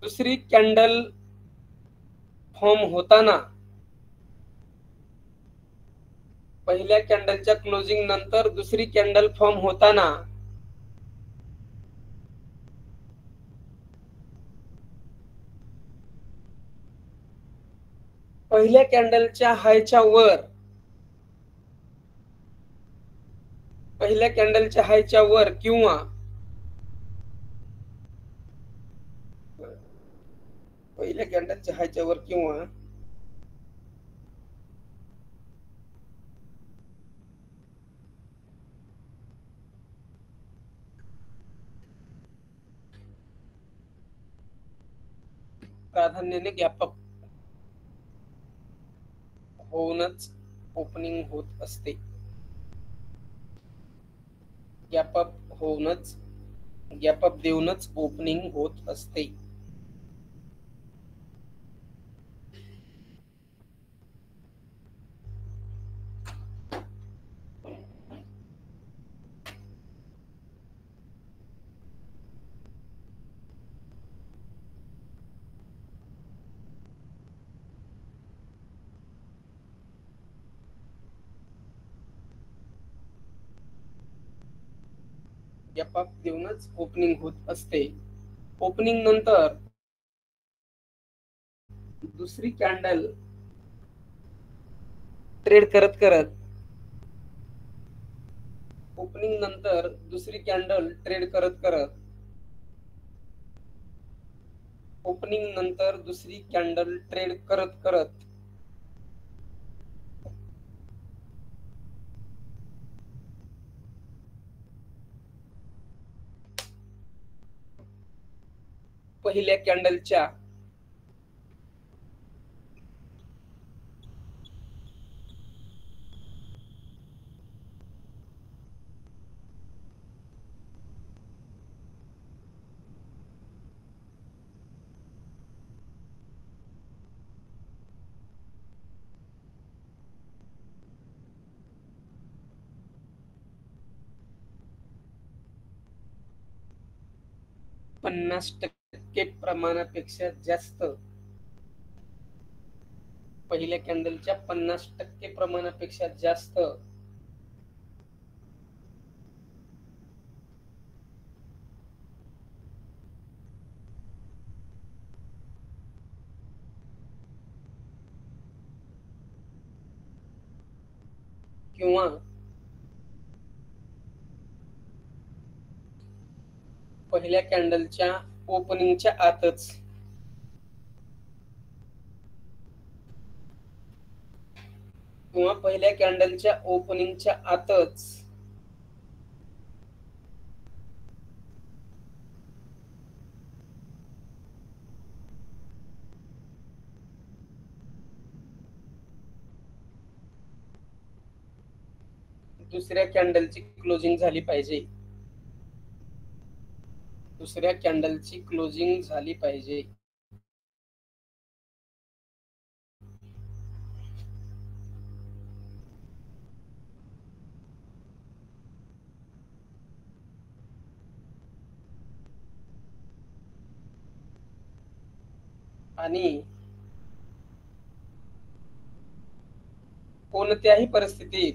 दुसरी कॅन्डल फॉर्म होताना, पहिल्या कॅन्डलच्या क्लोजिंग नंतर दुसरी कॅन्डल फॉर्म होताना पहिल्या कॅन्डलच्या हायच्या वर किंवा पहिल्या कॅन्डलच्या हायच्या वर किंवा प्राधान्याने गॅप अप होऊनच ओपनिंग होत असते. गॅप अप देऊनच ओपनिंग होत असते. गॅप अप देऊनच ओपनिंग होत असते. ओपनिंग नंतर दुसरी कॅन्डल ट्रेड करत करत ओपनिंग नंतर दुसरी कॅन्डल ट्रेड करत करत ओपनिंग नंतर दुसरी कॅन्डल ट्रेड करत करत पहिल्या कॅन्डलच्या प्रमाणापेक्षा जास्त, पहिल्या कॅन्डलच्या 50% प्रमाणापेक्षा जास्त किंवा पहिल्या कॅन्डलच्या ओपनिंगच्या आतच दुसऱ्या कॅन्डलची क्लोजिंग झाली पाहिजे. आणि कोणत्याही परिस्थितीत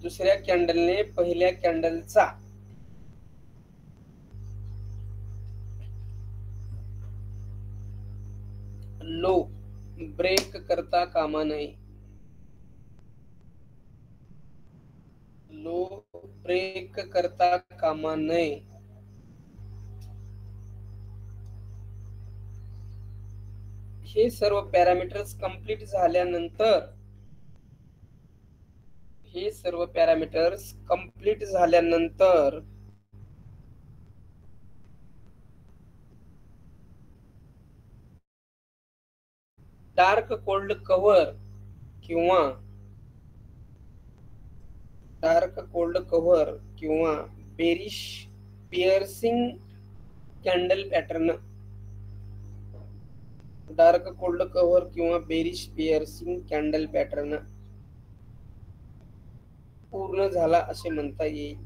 दुसऱ्या कॅन्डलने पहिल्या कॅन्डलचा लो ब्रेक करता कामा नये. लो ब्रेक करता कामा नये. हे सर्व पॅरामीटर्स कंप्लीट झाल्यानंतर डार्क कोल्ड कव्हर किंवा बेरिश पिअर्सिंग कॅन्डल पॅटर्न पूर्ण झाला असे म्हणता येईल.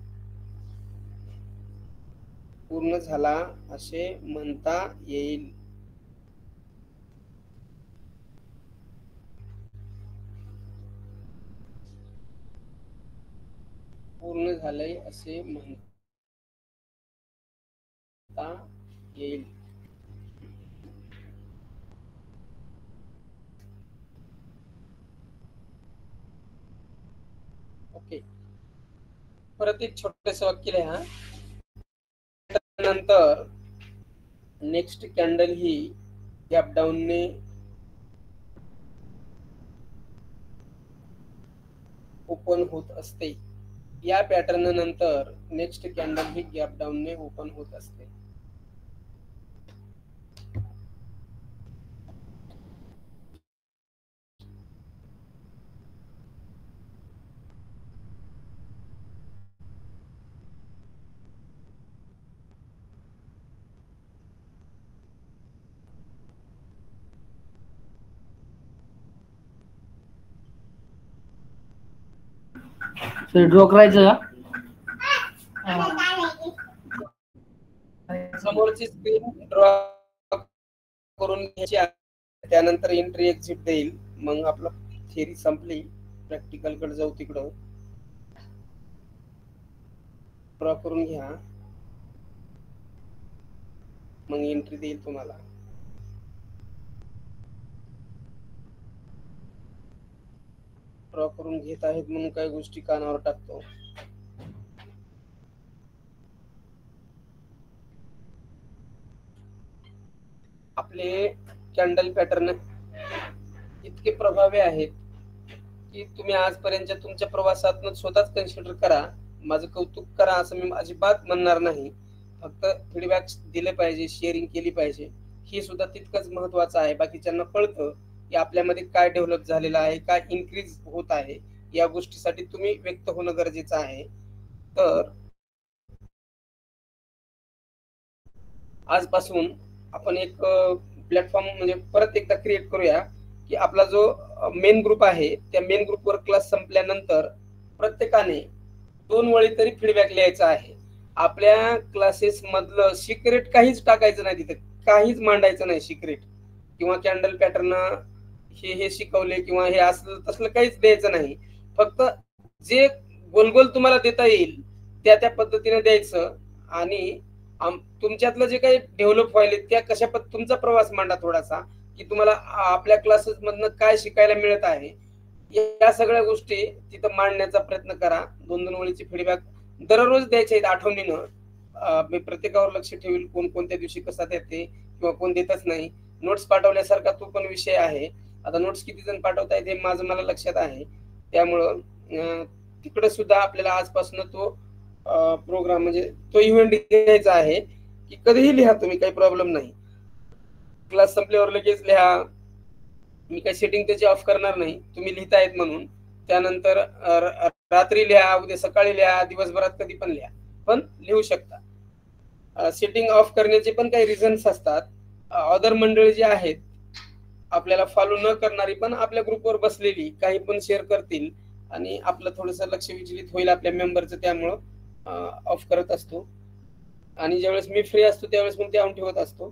पूर्ण झाला असे म्हणता येईल. पूर्ण झालंय असे म्हणता येईल. ओके, परत एक छोटस वाक्य लिहा. नंतर नेक्स्ट कॅन्डल ही गॅप डाऊन ने ओपन होत असते. या पॅटर्न नंतर नेक्स्ट कॅन्डल ही गॅप डाऊन ने ओपन होत असते. ड्रॉ करायचं का? समोरची स्क्रीन ड्रॉ करून घ्यायची आहे. त्यानंतर एंट्री एक्झिट देईल. मग आपलं थिअरी संपली. प्रॅक्टिकल कडे जाऊ. तिकडं ड्रॉ करून घ्या. मग एंट्री देईल तुम्हाला. ड्रॉ करून घेत आहेत म्हणून काही गोष्टी कानावर टाकतो. आपले कॅन्डल पॅटर्न इतके प्रभावी आहेत की तुम्ही आजपर्यंतच्या तुमच्या प्रवासातून स्वतःच कन्सिडर करा. माझं कौतुक करा असं मी अजिबात म्हणणार नाही. फक्त फीडबॅक दिले पाहिजे, शेअरिंग केली पाहिजे. हे सुद्धा तितकंच महत्वाचं आहे. बाकीच्यांना कळतं की आपल्यामध्ये काय डेव्हलप झालेलं आहे, काय इन्क्रीज होत आहे. या गोष्टीसाठी तुम्ही व्यक्त होणं गरजेचं आहे. तर आजपासून आपण एक प्लॅटफॉर्म म्हणजे परत एकदा क्रिएट करूया की आपला जो मेन ग्रुप आहे त्या मेन ग्रुपवर क्लास संपल्यानंतर प्रत्येकाने 2 वळी तरी फीडबॅक लिहायचा आहे. आपल्या क्लासेस मधलं सिक्रेट काहीच टाकायचं नाही. तिथे काहीच मांडायचं नाही. सिक्रेट किंवा कॅन्डल पॅटर्न हे शिकवले किंवा हे असलं तसलं काहीच द्यायचं नाही. फक्त जे गोल गोल तुम्हाला देता येईल त्या पद्धतीने द्यायचं. आणि तुमच्यातलं जे काही डेव्हलप व्हायले त्या कशा तुमचा प्रवास मांडा थोडासा की तुम्हाला आपल्या क्लासेस मधनं काय शिकायला मिळत आहे. या सगळ्या गोष्टी तिथं मांडण्याचा प्रयत्न करा. 2-2 वळीचे फीडबॅक दररोज द्यायचे आहेत आठवणीनं. मी प्रत्येकावर लक्ष ठेवील कोण कोणत्या दिवशी कसा देते किंवा कोण देतच नाही. नोट्स पाठवल्यासारखा तो पण विषय आहे. आता नोट्स किती जण पाठवतायत हे माझं मला लक्षात आहे. त्यामुळं तिकडे सुद्धा आपल्याला आजपासून तो प्रोग्राम म्हणजे तो इव्हेंट घ्यायचा आहे की कधीही लिहा तुम्ही, काही प्रॉब्लेम नाही. क्लास संपल्यावर लगेच लिहा. मी काही सेटिंग त्याची ऑफ करणार नाही. तुम्ही लिहितायत म्हणून. त्यानंतर रात्री लिहा, उद्या सकाळी लिहा, दिवसभरात कधी पण लिहा, पण लिहू शकता. सेटिंग ऑफ करण्याचे पण काही रिझन्स असतात. अदर मंडळी जी आहेत आपल्याला फॉलो न करणारी पण आपल्या ग्रुपवर बसलेली काही पण शेअर करतील आणि आपलं थोडंसं लक्ष विचलित होईल आपल्या मेंबरचं. त्यामुळं ऑफ करत असतो. आणि ज्यावेळेस मी फ्री असतो त्यावेळेस मग ते ऑन ठेवत असतो.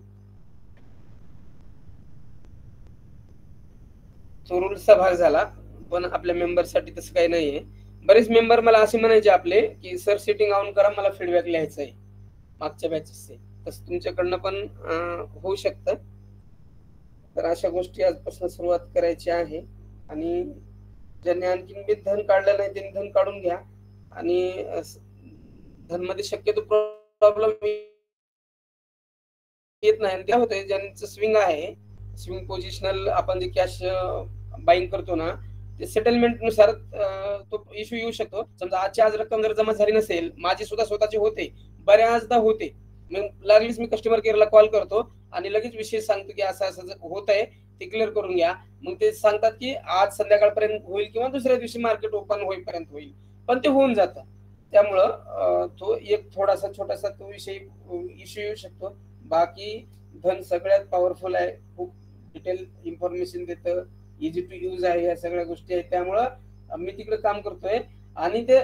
तो रूल्सचा भाग झाला. पण आपल्या मेंबरसाठी तसं काही नाहीये. बरेच मेंबर मला असे म्हणायचे आपले की सर सेटिंग ऑन करा, मला फीडबॅक लिहायचा आहे मागच्या बॅचेसचे. तसं तुमच्याकडनं पण होऊ शकतं. तर अशा गोष्टी आजपासून सुरुवात करायची आहे. आणि ज्यांनी आणखी धन काढलं नाही त्यांनी धन काढून घ्या. आणि धनमध्ये शक्यतो प्रॉब्लेम येत नाही. आणि काय होतंय, ज्यांचं स्विंग आहे, स्विंग पोझिशनल आपण जे कॅश बाईंग करतो ना, ते सेटलमेंट नुसार तो इश्यू येऊ शकतो. समजा आजची आज रक्कम जर जमा झाली नसेल, माझी सुद्धा स्वतःची होते, बऱ्याचदा होते, मग लागलीच मी कस्टमर केअरला कॉल करतो आणि लगेच विषय सांगतो की असं असं होत आहे, ते क्लिअर करून घ्या. मग ते सांगतात की आज संध्याकाळपर्यंत होईल किंवा दुसऱ्या दिवशी मार्केट ओपन होईपर्यंत होईल, पण ते होऊन जातं. त्यामुळं तो एक थोडासा छोटासा तो विषय इश्यू येऊ शकतो. बाकी धन सगळ्यात पॉवरफुल आहे, खूप डिटेल इन्फॉर्मेशन देतं, इझी टू यूज आहे, या सगळ्या गोष्टी आहेत. त्यामुळं मी तिकडे काम करतोय आणि ते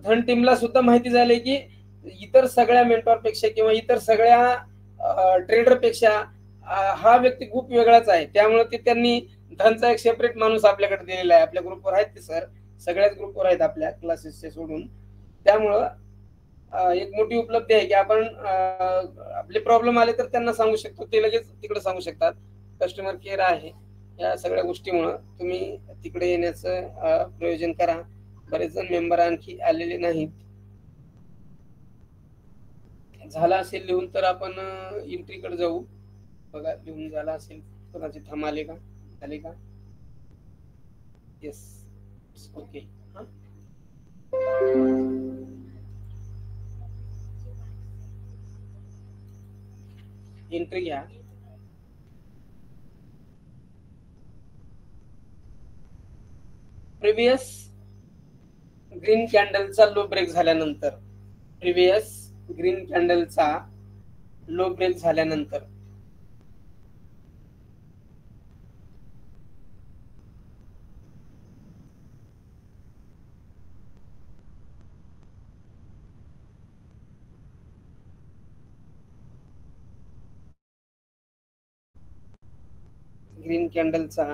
धन टीमला सुद्धा माहिती झालंय की इतर सगळ्या मेंटॉरपेक्षा किंवा इतर सगळ्या ट्रेडरपेक्षा हा व्यक्ती खूप वेगळाच आहे. त्यामुळे ते त्यांनी धनचा एक सेपरेट माणूस आपल्याकडे दिलेला आहे. आपल्या ग्रुपवर आहेत ते सर, सगळ्याच ग्रुपवर आहेत आपल्या क्लासेसचे सोडून. त्यामुळं एक मोठी उपलब्धी आहे की आपण आपले प्रॉब्लेम आले तर त्यांना सांगू शकतो, ते लगेच तिकडे सांगू शकतात. कस्टमर केअर आहे. या सगळ्या गोष्टीमुळं तुम्ही तिकडे येण्याचं प्रयोजन करा. बरेच जण मेंबर आणखी आलेले नाहीत. झाला असेल लिहून तर आपण एंट्रीकडे जाऊ. बघा लिहून झाला असेल, कोणाचे थांबाले का, झाले का? Yes, okay. एंट्री घ्या. प्रिव्हियस ग्रीन कॅन्डलचा लो ब्रेक झाल्यानंतर, प्रिव्हियस ग्रीन कॅन्डलचा लो ब्रेक झाल्यानंतर ग्रीन कॅन्डलचा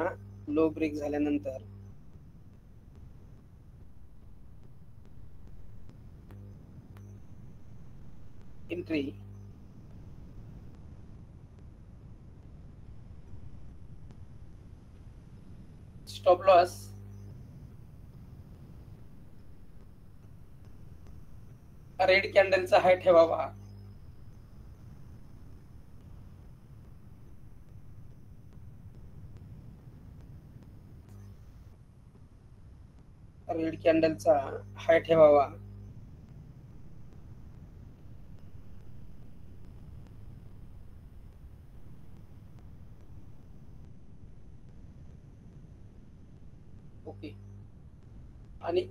लो ब्रेक झाल्यानंतर एंट्री. स्टॉप लॉस रेड कॅन्डलचा हाय ठेवावा. रेड कॅन्डलचा हाय ठेवावा. ओके. आणि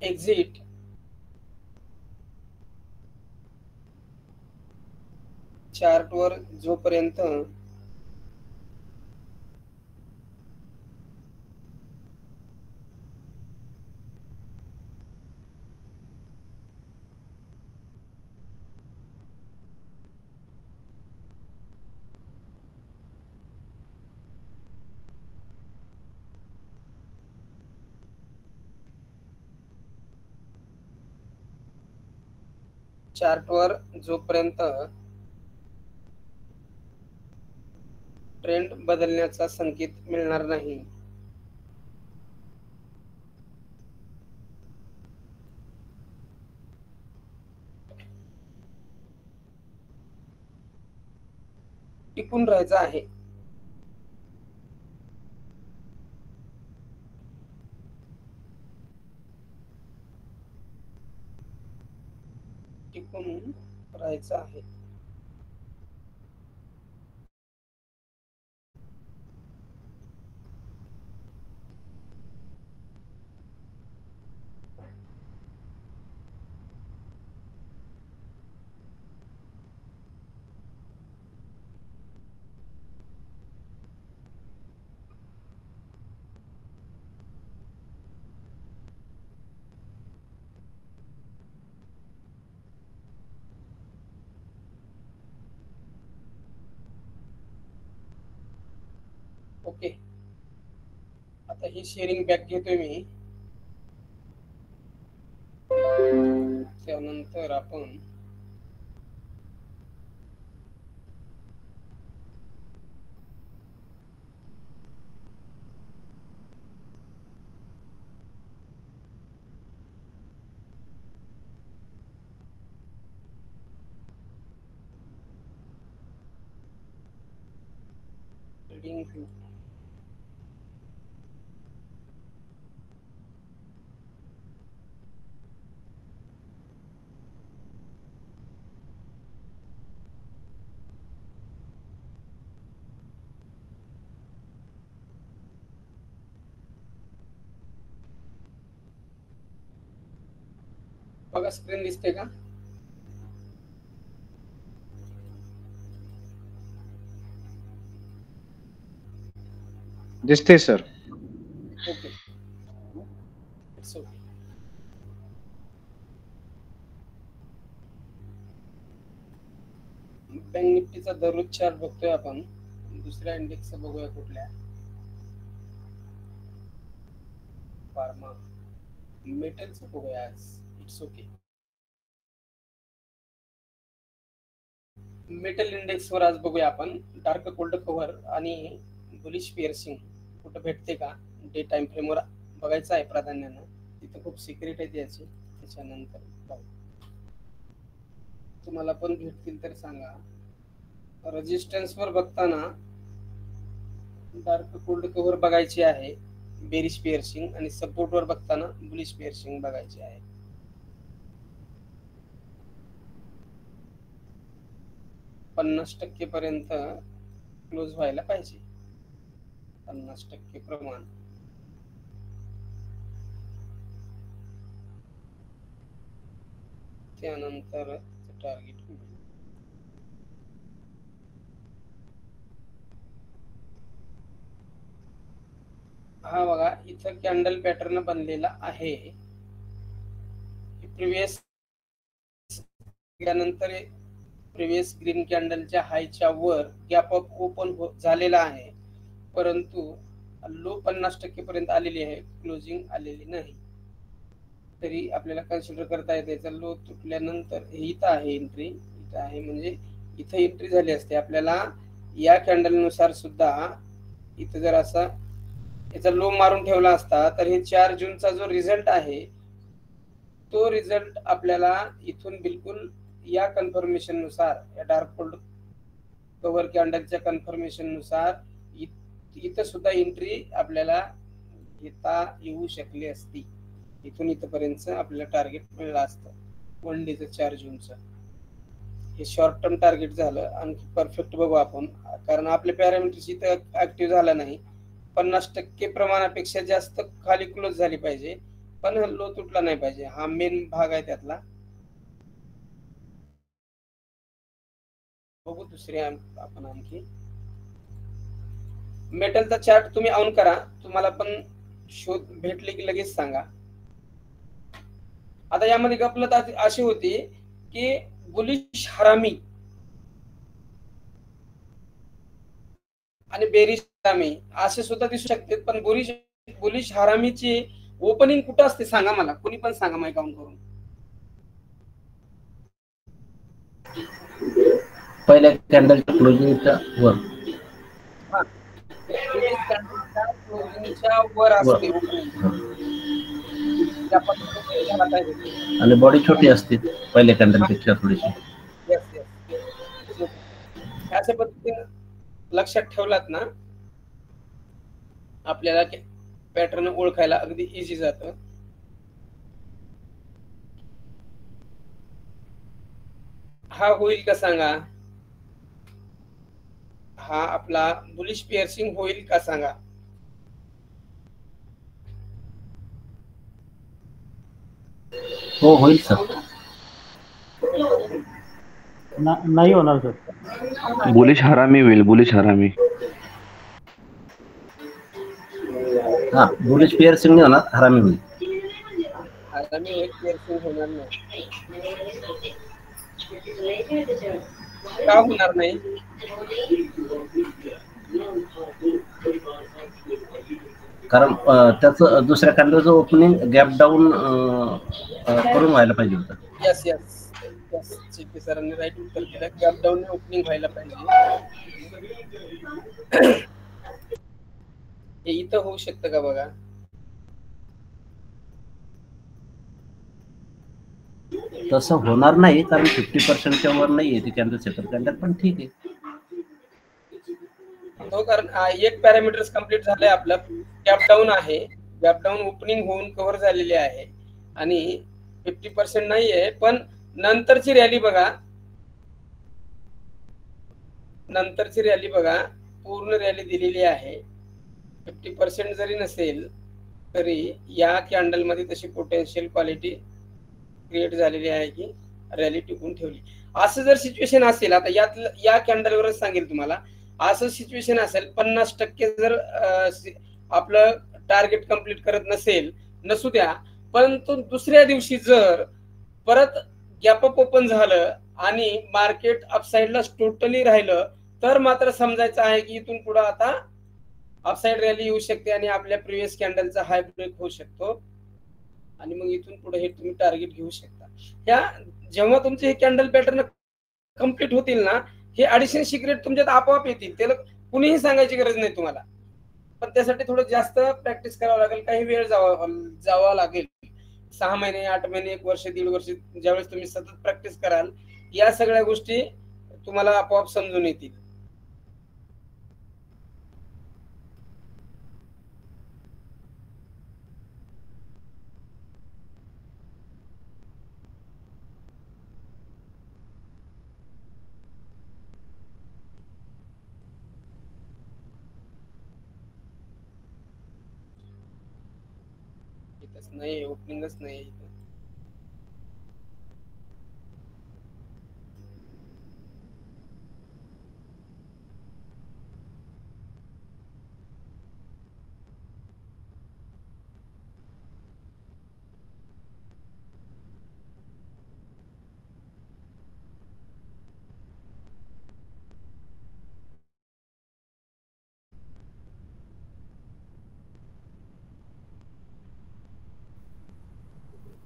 एक्झिट चार्टवर जोपर्यंत चार्टवर जोपर्यंत ट्रेंड बदलण्याचा संकेत मिळणार नाही, टिकून राहायचं आहे. टिकून राहायचं आहे. ओके. आता ही शेअरिंग बॅक घेतोय मी. त्यानंतर आपण ट्रेडिंग व्यू. बघा स्क्रीन दिसते का? दिसते sir. Okay, it's okay. Bank निफ्टीचा दररोज चार्ट बघतोय आपण. दुसऱ्या इंडेक्स बघूया कुठल्या. फार्मा मेटलचं बघूया आज. It's okay. मेटल इंडेक्स वर आज बघूया आपण. डार्क कोल्ड कव्हर आणि बुलिश पिअर्सिंग कुठं भेटते का डे टाइम फ्रेम वर बघायचं आहे प्राधान्यानं. तिथं खूप सिक्रेट आहे त्याची. त्याच्यानंतर पाहू. तुम्हाला पण भेटतील तर सांगा. रेजिस्टन्स वर बघताना डार्क कोल्ड कव्हर बघायची आहे बेरिश पिअर्सिंग, आणि सपोर्ट वर बघताना बुलिश पिअर्सिंग बघायची आहे. %50 पर्यंत क्लोज व्हायला पाहिजे. 50% प्रमाण. त्यानंतर टार्गेट. हा बघा इथं कॅन्डल पॅटर्न बनलेला आहे. प्रिव्हियस त्यानंतर प्रिव्हियस ग्रीन कॅन्डलच्या हायच्या वर गॅप अप ओपन झालेला आहे, परंतु लो 50% पर्यंत आलेली आहे, क्लोजिंग आलेली नाही. तरी आपल्याला कन्सिडर करता येते. त्याचा लो तुटल्यानंतर इथं आहे एंट्री. इथं आहे म्हणजे इथं एंट्री झाली असते. आपल्याला या कॅन्डल नुसार सुद्धा इथं जर असा याचा लो मारून ठेवला असता तर हे 4 जूनचा जो रिझल्ट आहे तो रिझल्ट आपल्याला इथून बिलकुल या कन्फर्मेशन नुसार, या डार्क कोल्ड कव्हर कॅन्डलच्या कन्फर्मेशन नुसार इथं सुद्धा एंट्री आपल्याला घेता येऊ शकली असती. इथून इथपर्यंत आपल्याला टार्गेट मिळालं असतं 1 डेचं 4 जूनचं. हे शॉर्ट टर्म टार्गेट झालं. आणखी परफेक्ट बघू आपण, कारण आपले पॅरामीटर्स इथं ऍक्टिव्ह झाला नाही. 50% प्रमाणापेक्षा जास्त खाली क्लोज झाली पाहिजे, पण लो तुटला नाही पाहिजे. हा मेन भाग आहे त्यातला. बघू दुसरे आपण आणखी. मेटलचा चार्ट तुम्ही ऑन करा. तुम्हाला पण शोध भेटले की लगेच सांगा. आता यामध्ये गफलत अशी होती की बुलिश हरामी आणि बेरिश हरामी असे सुद्धा दिसू शकते, पण बुलिश हरामीची ओपनिंग कुठं असते सांगा मला. कोणी पण सांगा माहिती काउंट करून. पहिल्या कॅन्डलच्या क्लोजिंगच्या वर. क्लोजिंगच्या वर असते आणि बॉडी छोटी असते पहिल्या कॅन्डलपेक्षा थोडीशी. अशा पद्धतीने लक्षात ठेवलात ना आपल्याला पॅटर्न ओळखायला अगदी इझी जातं. हा होईल का सांगा. हा आपला बुलिश पिअर्सिंग होईल का सांगा. हो होईल सर. नाही होणार सर. बुलिश हरामी होईल. बुलिश हरामी. हा बुलिश पिअर्सिंग नाही होणार, हरामी होईल. हरामी होईल, पिअर्सिंग होणार नाही. का होणार नाही. कारण त्याचं दुसऱ्या कॅन्डलचं ओपनिंग गॅप डाऊन करून व्हायला पाहिजे होतं. यस यस यस, चिपी सरांनी राईट उत्तर दिलं. गॅप डाऊन ओपनिंग व्हायला पाहिजे. हे इथं होऊ शकतं का बघा. तसं होणार नाही, कारण 50%च्या वर नाहीये ती कॅन्डल. सेकंड कॅन्डल पण ठीक आहे. तो कारण एक पॅरामीटर्स कम्प्लीट झालंय आपलं. गॅप डाऊन आहे, गॅप डाऊन ओपनिंग होऊन कव्हर झालेली आहे आणि 50% नाहीये, पण नंतरची रॅली बघा, नंतरची रॅली बघा, पूर्ण रॅली दिलेली आहे. 50% जरी नसेल तरी या कॅन्डल मध्ये तशी पोटेन्शियल क्वालिटी क्रिएट झालेली आहे की रॅली टिकून ठेवली. असं जर सिच्युएशन असेल, आता या कॅन्डलवरच सांगेल तुम्हाला, असं सिच्युएशन असेल 50% जर आपलं टार्गेट कंप्लीट करत नसेल, नसू द्या, परंतु दुसऱ्या दिवशी जर परत गॅप अप ओपन झालं आणि मार्केट अपसाइडला टोटली राहिलं, तर मात्र समजायचं आहे की इथून पुढे आता अपसाइड रॅली येऊ शकते आणि आपल्या प्रिव्हियस कॅन्डलचा हाय ब्रेक होऊ शकतो आणि मग इथून पुढे हे तुम्ही टार्गेट घेऊ शकता. ह्या जेव्हा तुमचे हे कॅन्डल पॅटर्न कम्प्लीट होतील ना, हे ॲडिशनल सिक्रेट तुमच्यात आपोआप येतील, त्याला कुणीही सांगायची गरज नाही तुम्हाला. पण त्यासाठी थोडं जास्त प्रॅक्टिस करावं लागेल, काही वेळ जावा लागेल. 6 महिने, 8 महिने, 1 वर्ष, 1.5 वर्ष, ज्यावेळेस तुम्ही सतत प्रॅक्टिस कराल, या सगळ्या गोष्टी तुम्हाला आपोआप समजून येतील. नाही, ओपनिंगच नाही इथं.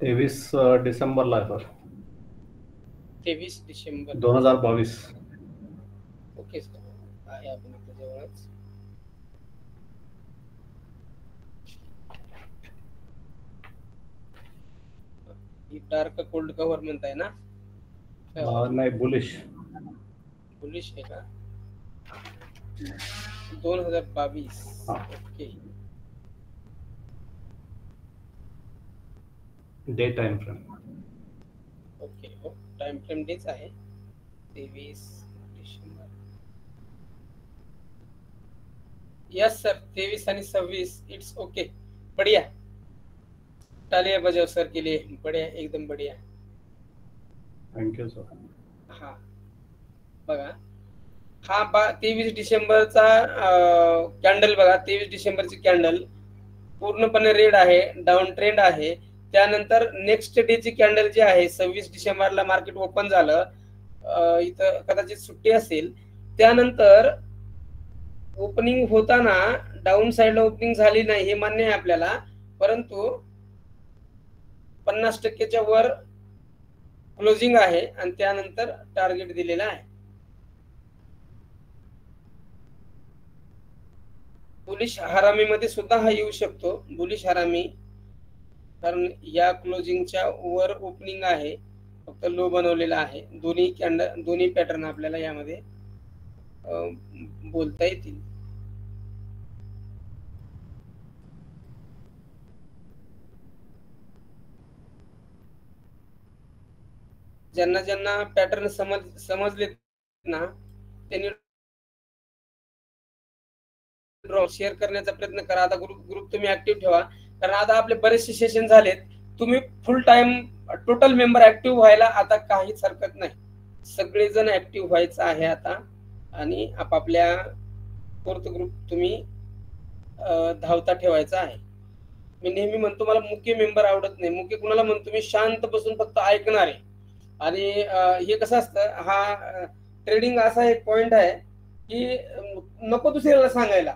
तेवीस डिसेंबरला आहे सर. 23 डिसेंबर 2022. ओके सर, आहे आपण इथं जवळच. ही डार्क कोल्ड कव्हर म्हणताय ना? नाही, बुलिश. बुलिश आहे का? 2022. हा. Okay, day time frame. Okay, हो, टाइम फ्रेम डेच आहे. 23 डिसेंबर. यस सर, 23 आणि 26 इट्स ओके. बढ़िया, तालियां बजाओ सर के लिए. बढ़िया, एकदम बढ़िया. Thank you sir. हा बघा, हा 23 डिसेंबरचा कॅन्डल बघा. 23 डिसेंबरची कॅन्डल पूर्णपणे रेड आहे, डाऊन ट्रेंड आहे. त्यानंतर नेक्स्ट डेची कॅन्डल जी आहे, 26 डिसेंबरला मार्केट ओपन झालं, इथं कदाचित सुट्टी असेल. त्यानंतर ओपनिंग होताना डाऊन साइडला ओपनिंग झाली नाही, हे मान्य आहे आपल्याला, परंतु 50%च्या वर क्लोजिंग आहे आणि त्यानंतर टार्गेट दिलेला आहे. बुलिश हरामी मध्ये सुद्धा हा येऊ शकतो, बुलिश हरामी, कारण या क्लोजिंगच्या वर ओपनिंग आहे, फक्त लो बनवलेला आहे. दोन्ही कॅन्डल, दोन्ही पॅटर्न आपल्याला यामध्ये बोलता येतील. ज्यांना ज्यांना पॅटर्न समजले ना, त्यांनी शेअर करण्याचा प्रयत्न करा. आता ग्रुप तुम्ही ऍक्टिव्ह ठेवा, कारण आता आपले बरेचसे सेशन झालेत. तुम्ही फुल टाइम टोटल मेंबर ऍक्टिव्ह व्हायला आता काहीच हरकत नाही. सगळेजण ऍक्टिव्ह व्हायचं आहे आता आणि आपापल्या फोर्थ ग्रुप तुम्ही धावता ठेवायचा आहे. मी नेहमी म्हणतो, मला मुख्य मेंबर आवडत नाही. मुख्य कुणाला म्हणतो मी? शांत बसून फक्त ऐकणारे. आणि हे कसं असतं, हा ट्रेडिंग असा एक पॉइंट आहे की नको दुसऱ्याला सांगायला,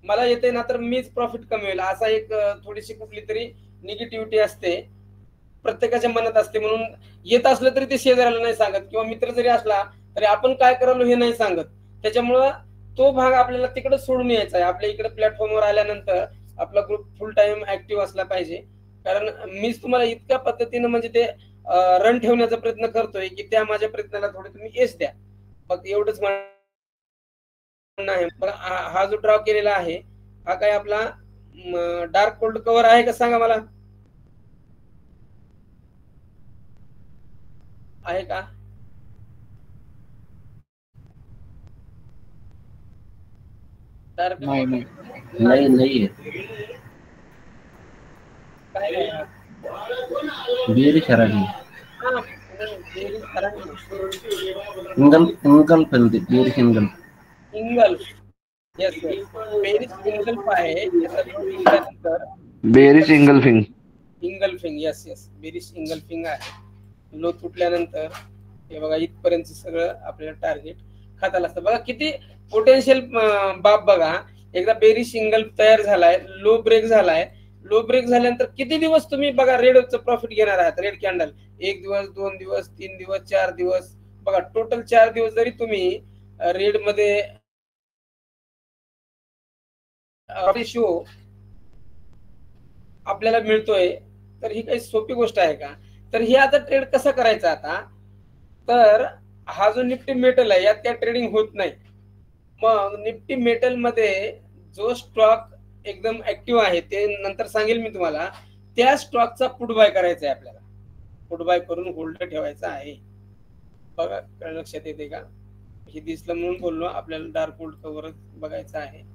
मला येते ना तर मीच प्रॉफिट कमवेल, असा एक थोडीशी कुठली तरी निगेटिव्हिटी असते, प्रत्येकाच्या मनात असते. म्हणून येत असलं तरी ते शेजाऱ्याला नाही सांगत, किंवा मित्र जरी असला तरी आपण काय करालो हे नाही सांगत. त्याच्यामुळं तो भाग आपल्याला तिकडे सोडून यायचा आहे. आपल्या इकडे प्लॅटफॉर्मवर आल्यानंतर आपला ग्रुप फुल टाइम ऍक्टिव्ह असला पाहिजे. कारण मीच तुम्हाला इतक्या पद्धतीनं म्हणजे ते रन ठेवण्याचा प्रयत्न करतोय की त्या माझ्या प्रयत्नाला थोडे तुम्ही यश द्या. फक्त एवढंच आहे बघा, हा जो ड्रॉ केलेला आहे हा काय आपला डार्क कोल्ड कव्हर आहे का सांगा मला, आहे का? डार्क नाही नाही नाही नाहीये. काय आहे? बेरिश हरामी हा, बेरीज हरामी. इंगल पेनते बेरिश इंगल. इंगल, येस येस, बेरीज इंगल्फ आहे. याचा लो तुटल्यानंतर बेरिस इंगलफिंग. इंगल्फिंग, यस यस, बेरीज इंगल्फिंग आहे. लो तुटल्यानंतर हे बघा इथपर्यंत सगळं आपल्याला टार्गेट खाताला असतं. बघा किती पोटेन्शियल बाब बघा. एकदा बेरीज इंगल्फ तयार झालाय, लो ब्रेक झालाय, लो ब्रेक झाल्यानंतर किती दिवस तुम्ही बघा रेडचं प्रॉफिट घेणार आहात. रेड कॅन्डल 1 दिवस, 2 दिवस, 3 दिवस, 4 दिवस, बघा टोटल 4 दिवस जरी तुम्ही रेड मध्ये रेशिओ आपल्याला मिळतोय तर ही काही सोपी गोष्ट आहे का? तर ही आता ट्रेड कसा करायचा आता, तर हा जो निफ्टी मेटल आहे यात काय ट्रेडिंग होत नाही. मग निफ्टी मेटल मध्ये जो स्टॉक एकदम ऍक्टिव्ह आहे ते नंतर सांगेल मी तुम्हाला, त्या स्टॉकचा पुट बाय करायचा आहे आपल्याला. पुट बाय करून होल्ड ठेवायचा आहे. बघा लक्षात येते का? हे दिसलं म्हणून बोललो, आपल्याला डार्क होल्ड कव्हर बघायचं आहे.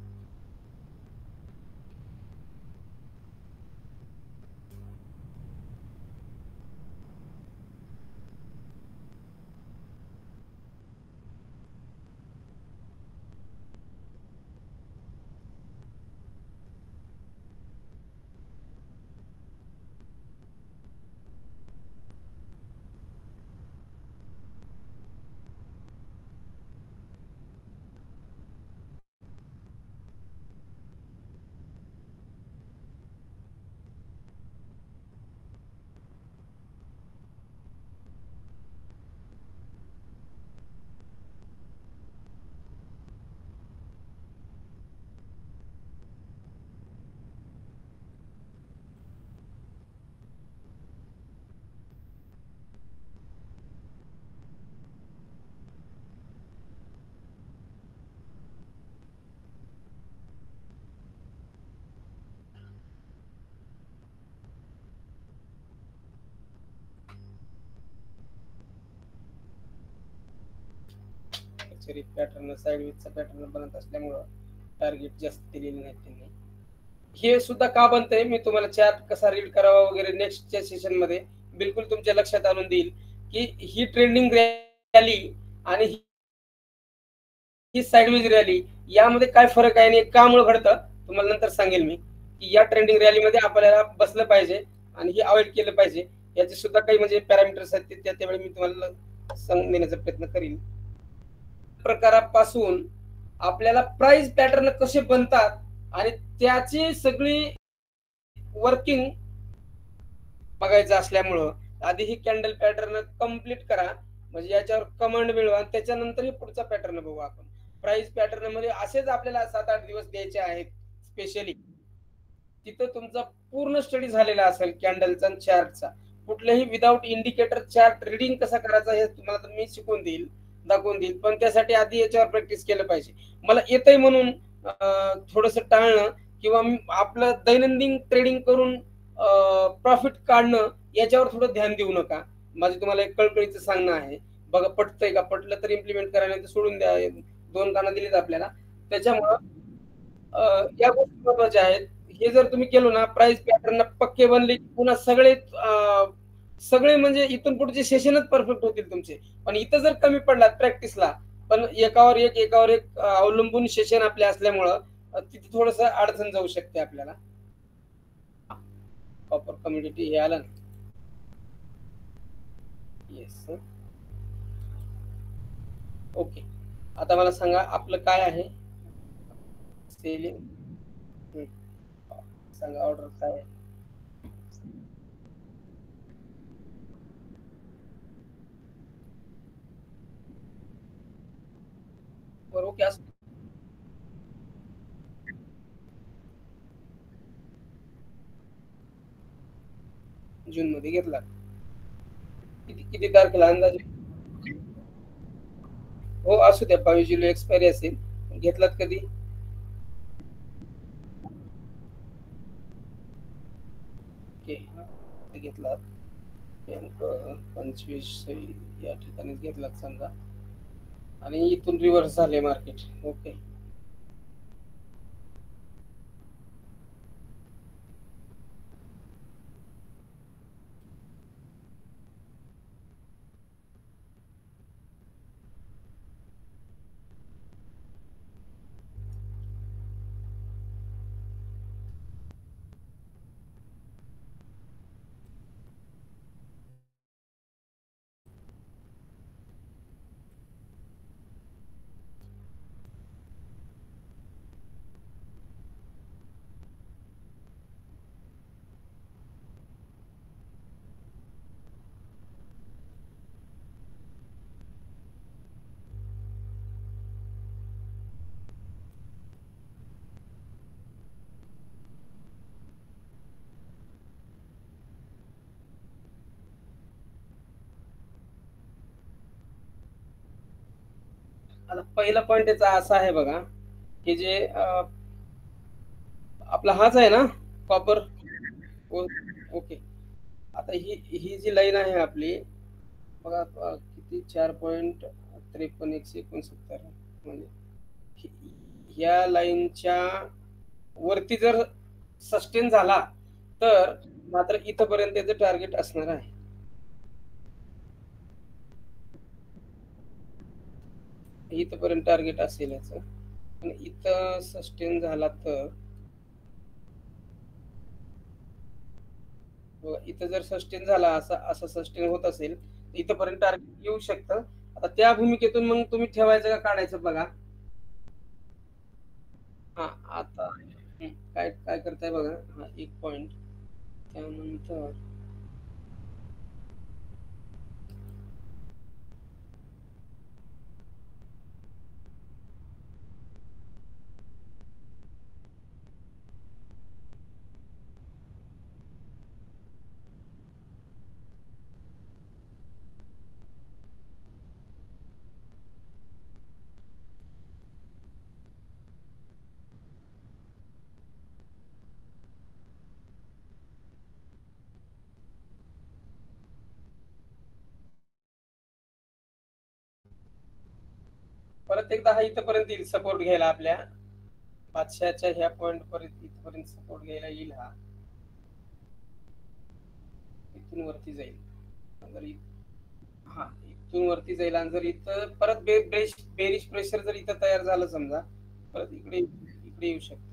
पॅटर्न साइडवेजचा पॅटर्न बनत असल्यामुळं टार्गेट जास्त दिलेले नाहीत त्यांनी. हे सुद्धा का बनतंय मी तुम्हाला चार्ट कसा रीड करावा वगैरे नेक्स्टच्या सेशन मध्ये बिलकुल तुमच्या लक्षात आणून देईल की ही ट्रेंडिंग रॅली आणि ही साइडवेज रॅली यामध्ये काय फरक आहे आणि का मुळे घडतं तुम्हाला नंतर सांगेल मी, की या ट्रेंडिंग रॅलीमध्ये आपल्याला बसलं पाहिजे आणि हे अवॉइड केलं पाहिजे. याचे सुद्धा काही म्हणजे पॅरामीटर्स आहेत ते त्यावेळी मी तुम्हाला सांगून देण्याचा प्रयत्न करीन. प्रकारापासून आपल्याला प्राइस पॅटर्न कसे बनतात आणि त्याची सगळी वर्किंग बघायचं असल्यामुळं आधी ही कॅन्डल पॅटर्न कंप्लीट करा, म्हणजे याच्यावर कमांड मिळवा, त्याच्यानंतर हे पुढचा पॅटर्न बघू आपण. प्राइस पॅटर्न मध्ये असेच आपल्याला 7-8 दिवस द्यायचे आहेत स्पेशली. तिथं तुमचा पूर्ण स्टडी झालेला असेल कॅन्डलचा चार्टचा. कुठल्याही विदाउट इंडिकेटर चार्ट रीडिंग कसा करायचा हे तुम्हाला तर मी शिकवून देईल, दाखवून देईल, पण त्यासाठी आधी याच्यावर प्रॅक्टिस केलं पाहिजे. मला येतंय म्हणून थोडस टाळणं किंवा आपलं दैनंदिन ट्रेडिंग करून प्रॉफिट काढणं याच्यावर थोडं ध्यान देऊ नका. माझे तुम्हाला एक कळकळीचं सांगणं आहे. बघा पटतंय का, पटलं तर इम्प्लिमेंट करा, नाही तर सोडून द्या. 2 काना दिलीत आपल्याला. त्याच्यामुळं या गोष्टी महत्वाच्या आहेत. हे जर तुम्ही केलो ना, प्राइस पॅटर्न पक्के बनले, पुन्हा सगळे म्हणजे इथून पुढचे सेशनच परफेक्ट होतील तुमचे. पण इथं जर कमी पडलात प्रॅक्टिसला, पण एकावर एक अवलंबून सेशन आपले असल्यामुळं तिथे थोडस अडचण जाऊ शकते आपल्याला. प्रॉपर कम्युनिटी हे आलं ना. Yes, okay. आता मला सांगा आपलं काय आहे सेलिंग, सांगा ऑर्डर काय आहे. ओके, जून मध्ये घेतला. किती तारखेला अंदाजे? हो असू द्या, 22 जुलै एक्सपायरी असेल. घेतलात कधी? ओके, घेतलात 25 या ठिकाणी घेतलात समजा, आणि इथून रिव्हर्स झाले मार्केट. ओके, आता पहिला पॉइंट याचा असा आहे बघा, की जे आपला हाच आहे ना कॉपर. ओके, आता ही जी लाईन आहे आपली बघा, किती 4.53 म्हणजे ह्या लाईनच्या वरती जर सस्टेन झाला तर मात्र इथपर्यंत त्याचं टार्गेट असणार आहे. इथपर्यंत टार्गेट असेल याचं, आणि इथं सस्टेन झाला तर इथं जर सस्टेन झाला, असं सस्टेन होत असेल तर इथपर्यंत टार्गेट येऊ शकतं. आता त्या भूमिकेतून मग तुम्ही ठेवायचं का काढायचं बघा. हा, आता काय काय करताय बघा. हा एक पॉइंट, त्यानंतर परत एकदा हा इथपर्यंत येईल सपोर्ट घ्यायला, आपल्या बादशाच्या ह्या पॉइंट पर्यंत इथपर्यंत सपोर्ट घ्यायला येईल. हा इथून वरती जाईल, जर हा इथून वरती जाईल, आणि जर इथं परत बेरिश प्रेशर जर इथं तयार झालं समजा, परत इकडे इकडे येऊ शकतो.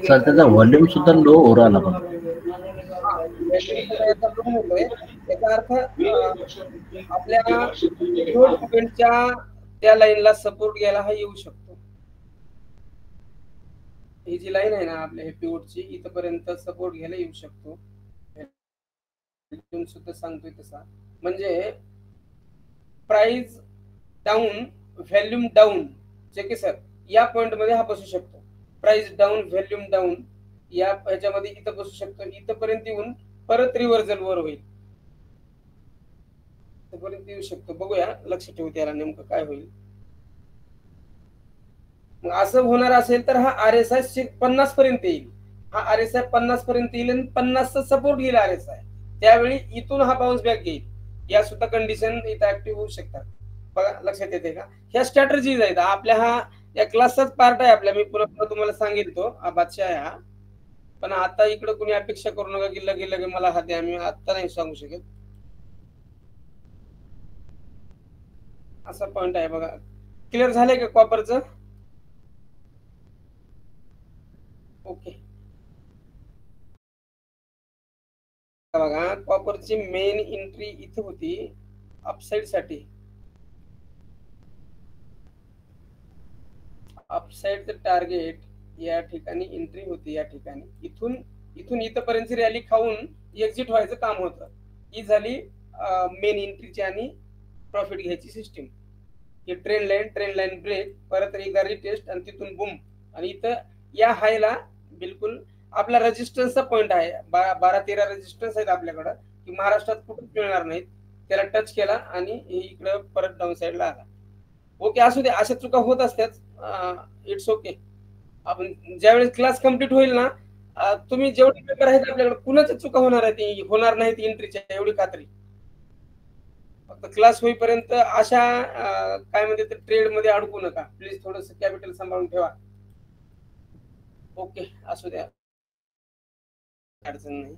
सर त्याचा व्हॉल्यूम सुद्धा लो हो राहिला पण. याचा अर्थ आपल्या पॉइंटच्या त्या लाईनला सपोर्ट घ्यायला हा येऊ शकतो. ही जी लाईन आहे ना आपल्या हे पिवटची, इथपर्यंत सपोर्ट घ्यायला येऊ शकतो. सुद्धा सांगतोय तसा, म्हणजे प्राइस डाऊन व्हॅल्यूम डाऊन जे की सर या पॉइंट मध्ये हा बसू शकतो. प्राइस डाऊन व्हॅल्यूम डाऊन या ह्याच्यामध्ये इथं बसू शकतो. इथपर्यंत येऊन परत रिव्हर्सल वर होईल, इथपर्यंत येऊ शकतो. बघूया, लक्ष ठेवू त्याला नेमकं काय होईल. मग असं होणार असेल तर हा RSI 50 पर्यंत येईल. हा RSI 50 पर्यंत येईल आणि 50चा सपोर्ट घेईल RSI. त्यावेळी इथून हा बाउन्स बॅक घेईल. या सुद्धा कंडिशन इथं ऍक्टिव्ह होऊ शकतात. बघा, लक्षात येते का? ह्या स्ट्रॅटर्जीज आहेत आपल्या. हा या क्लासचाच पार्ट आहे आपल्या. मी पुन्हा तुम्हाला सांगितलं हा बादशाह आहे हा. पण आता इकडे कुणी अपेक्षा करू नका की लगे लगे मला हा द्या, मी आता नाही सांगू शकत. असा पॉइंट आहे बघा. क्लिअर झालंय का कॉपरचं? ओके, बघा कॉपरची मेन एंट्री इथे होती अपसाइड साठी. अपसाइडचं टार्गेट या ठिकाणी एंट्री होती, या ठिकाणी इथून इथपर्यंत रॅली खाऊन एक्झिट व्हायचं काम होतं. ही झाली मेन एंट्रीची आणि प्रॉफिट घ्यायची सिस्टीम. ही ट्रेंड लाईन ब्रेक, परत एकदा रिटेस्ट आणि तिथून बुम, आणि इथं या हायला बिलकुल आपला रेजिस्टन्सचा पॉइंट आहे. 12-13 रेजिस्टन्स आहेत आपल्याकडं, की महाराष्ट्रात कुठेच मिळणार नाहीत. त्याला टच केला आणि इकडं परत डाऊन साईडला आला. ओके, असू दे, अशा चुका होत असतात. It's okay. आपण ज्यावेळेस क्लास कम्प्लीट होईल ना, तुम्ही जेवढे पेपर आहेत आपल्याकडे, कुणाच्या चुका होणार आहेत, होणार नाहीत एंट्रीच्या, एवढी खात्री. फक्त क्लास होईपर्यंत अशा काय म्हणते ट्रेड मध्ये अडकू नका प्लीज. थोडस कॅपिटल सांभाळून ठेवा. ओके, असू द्या, अडचण नाही.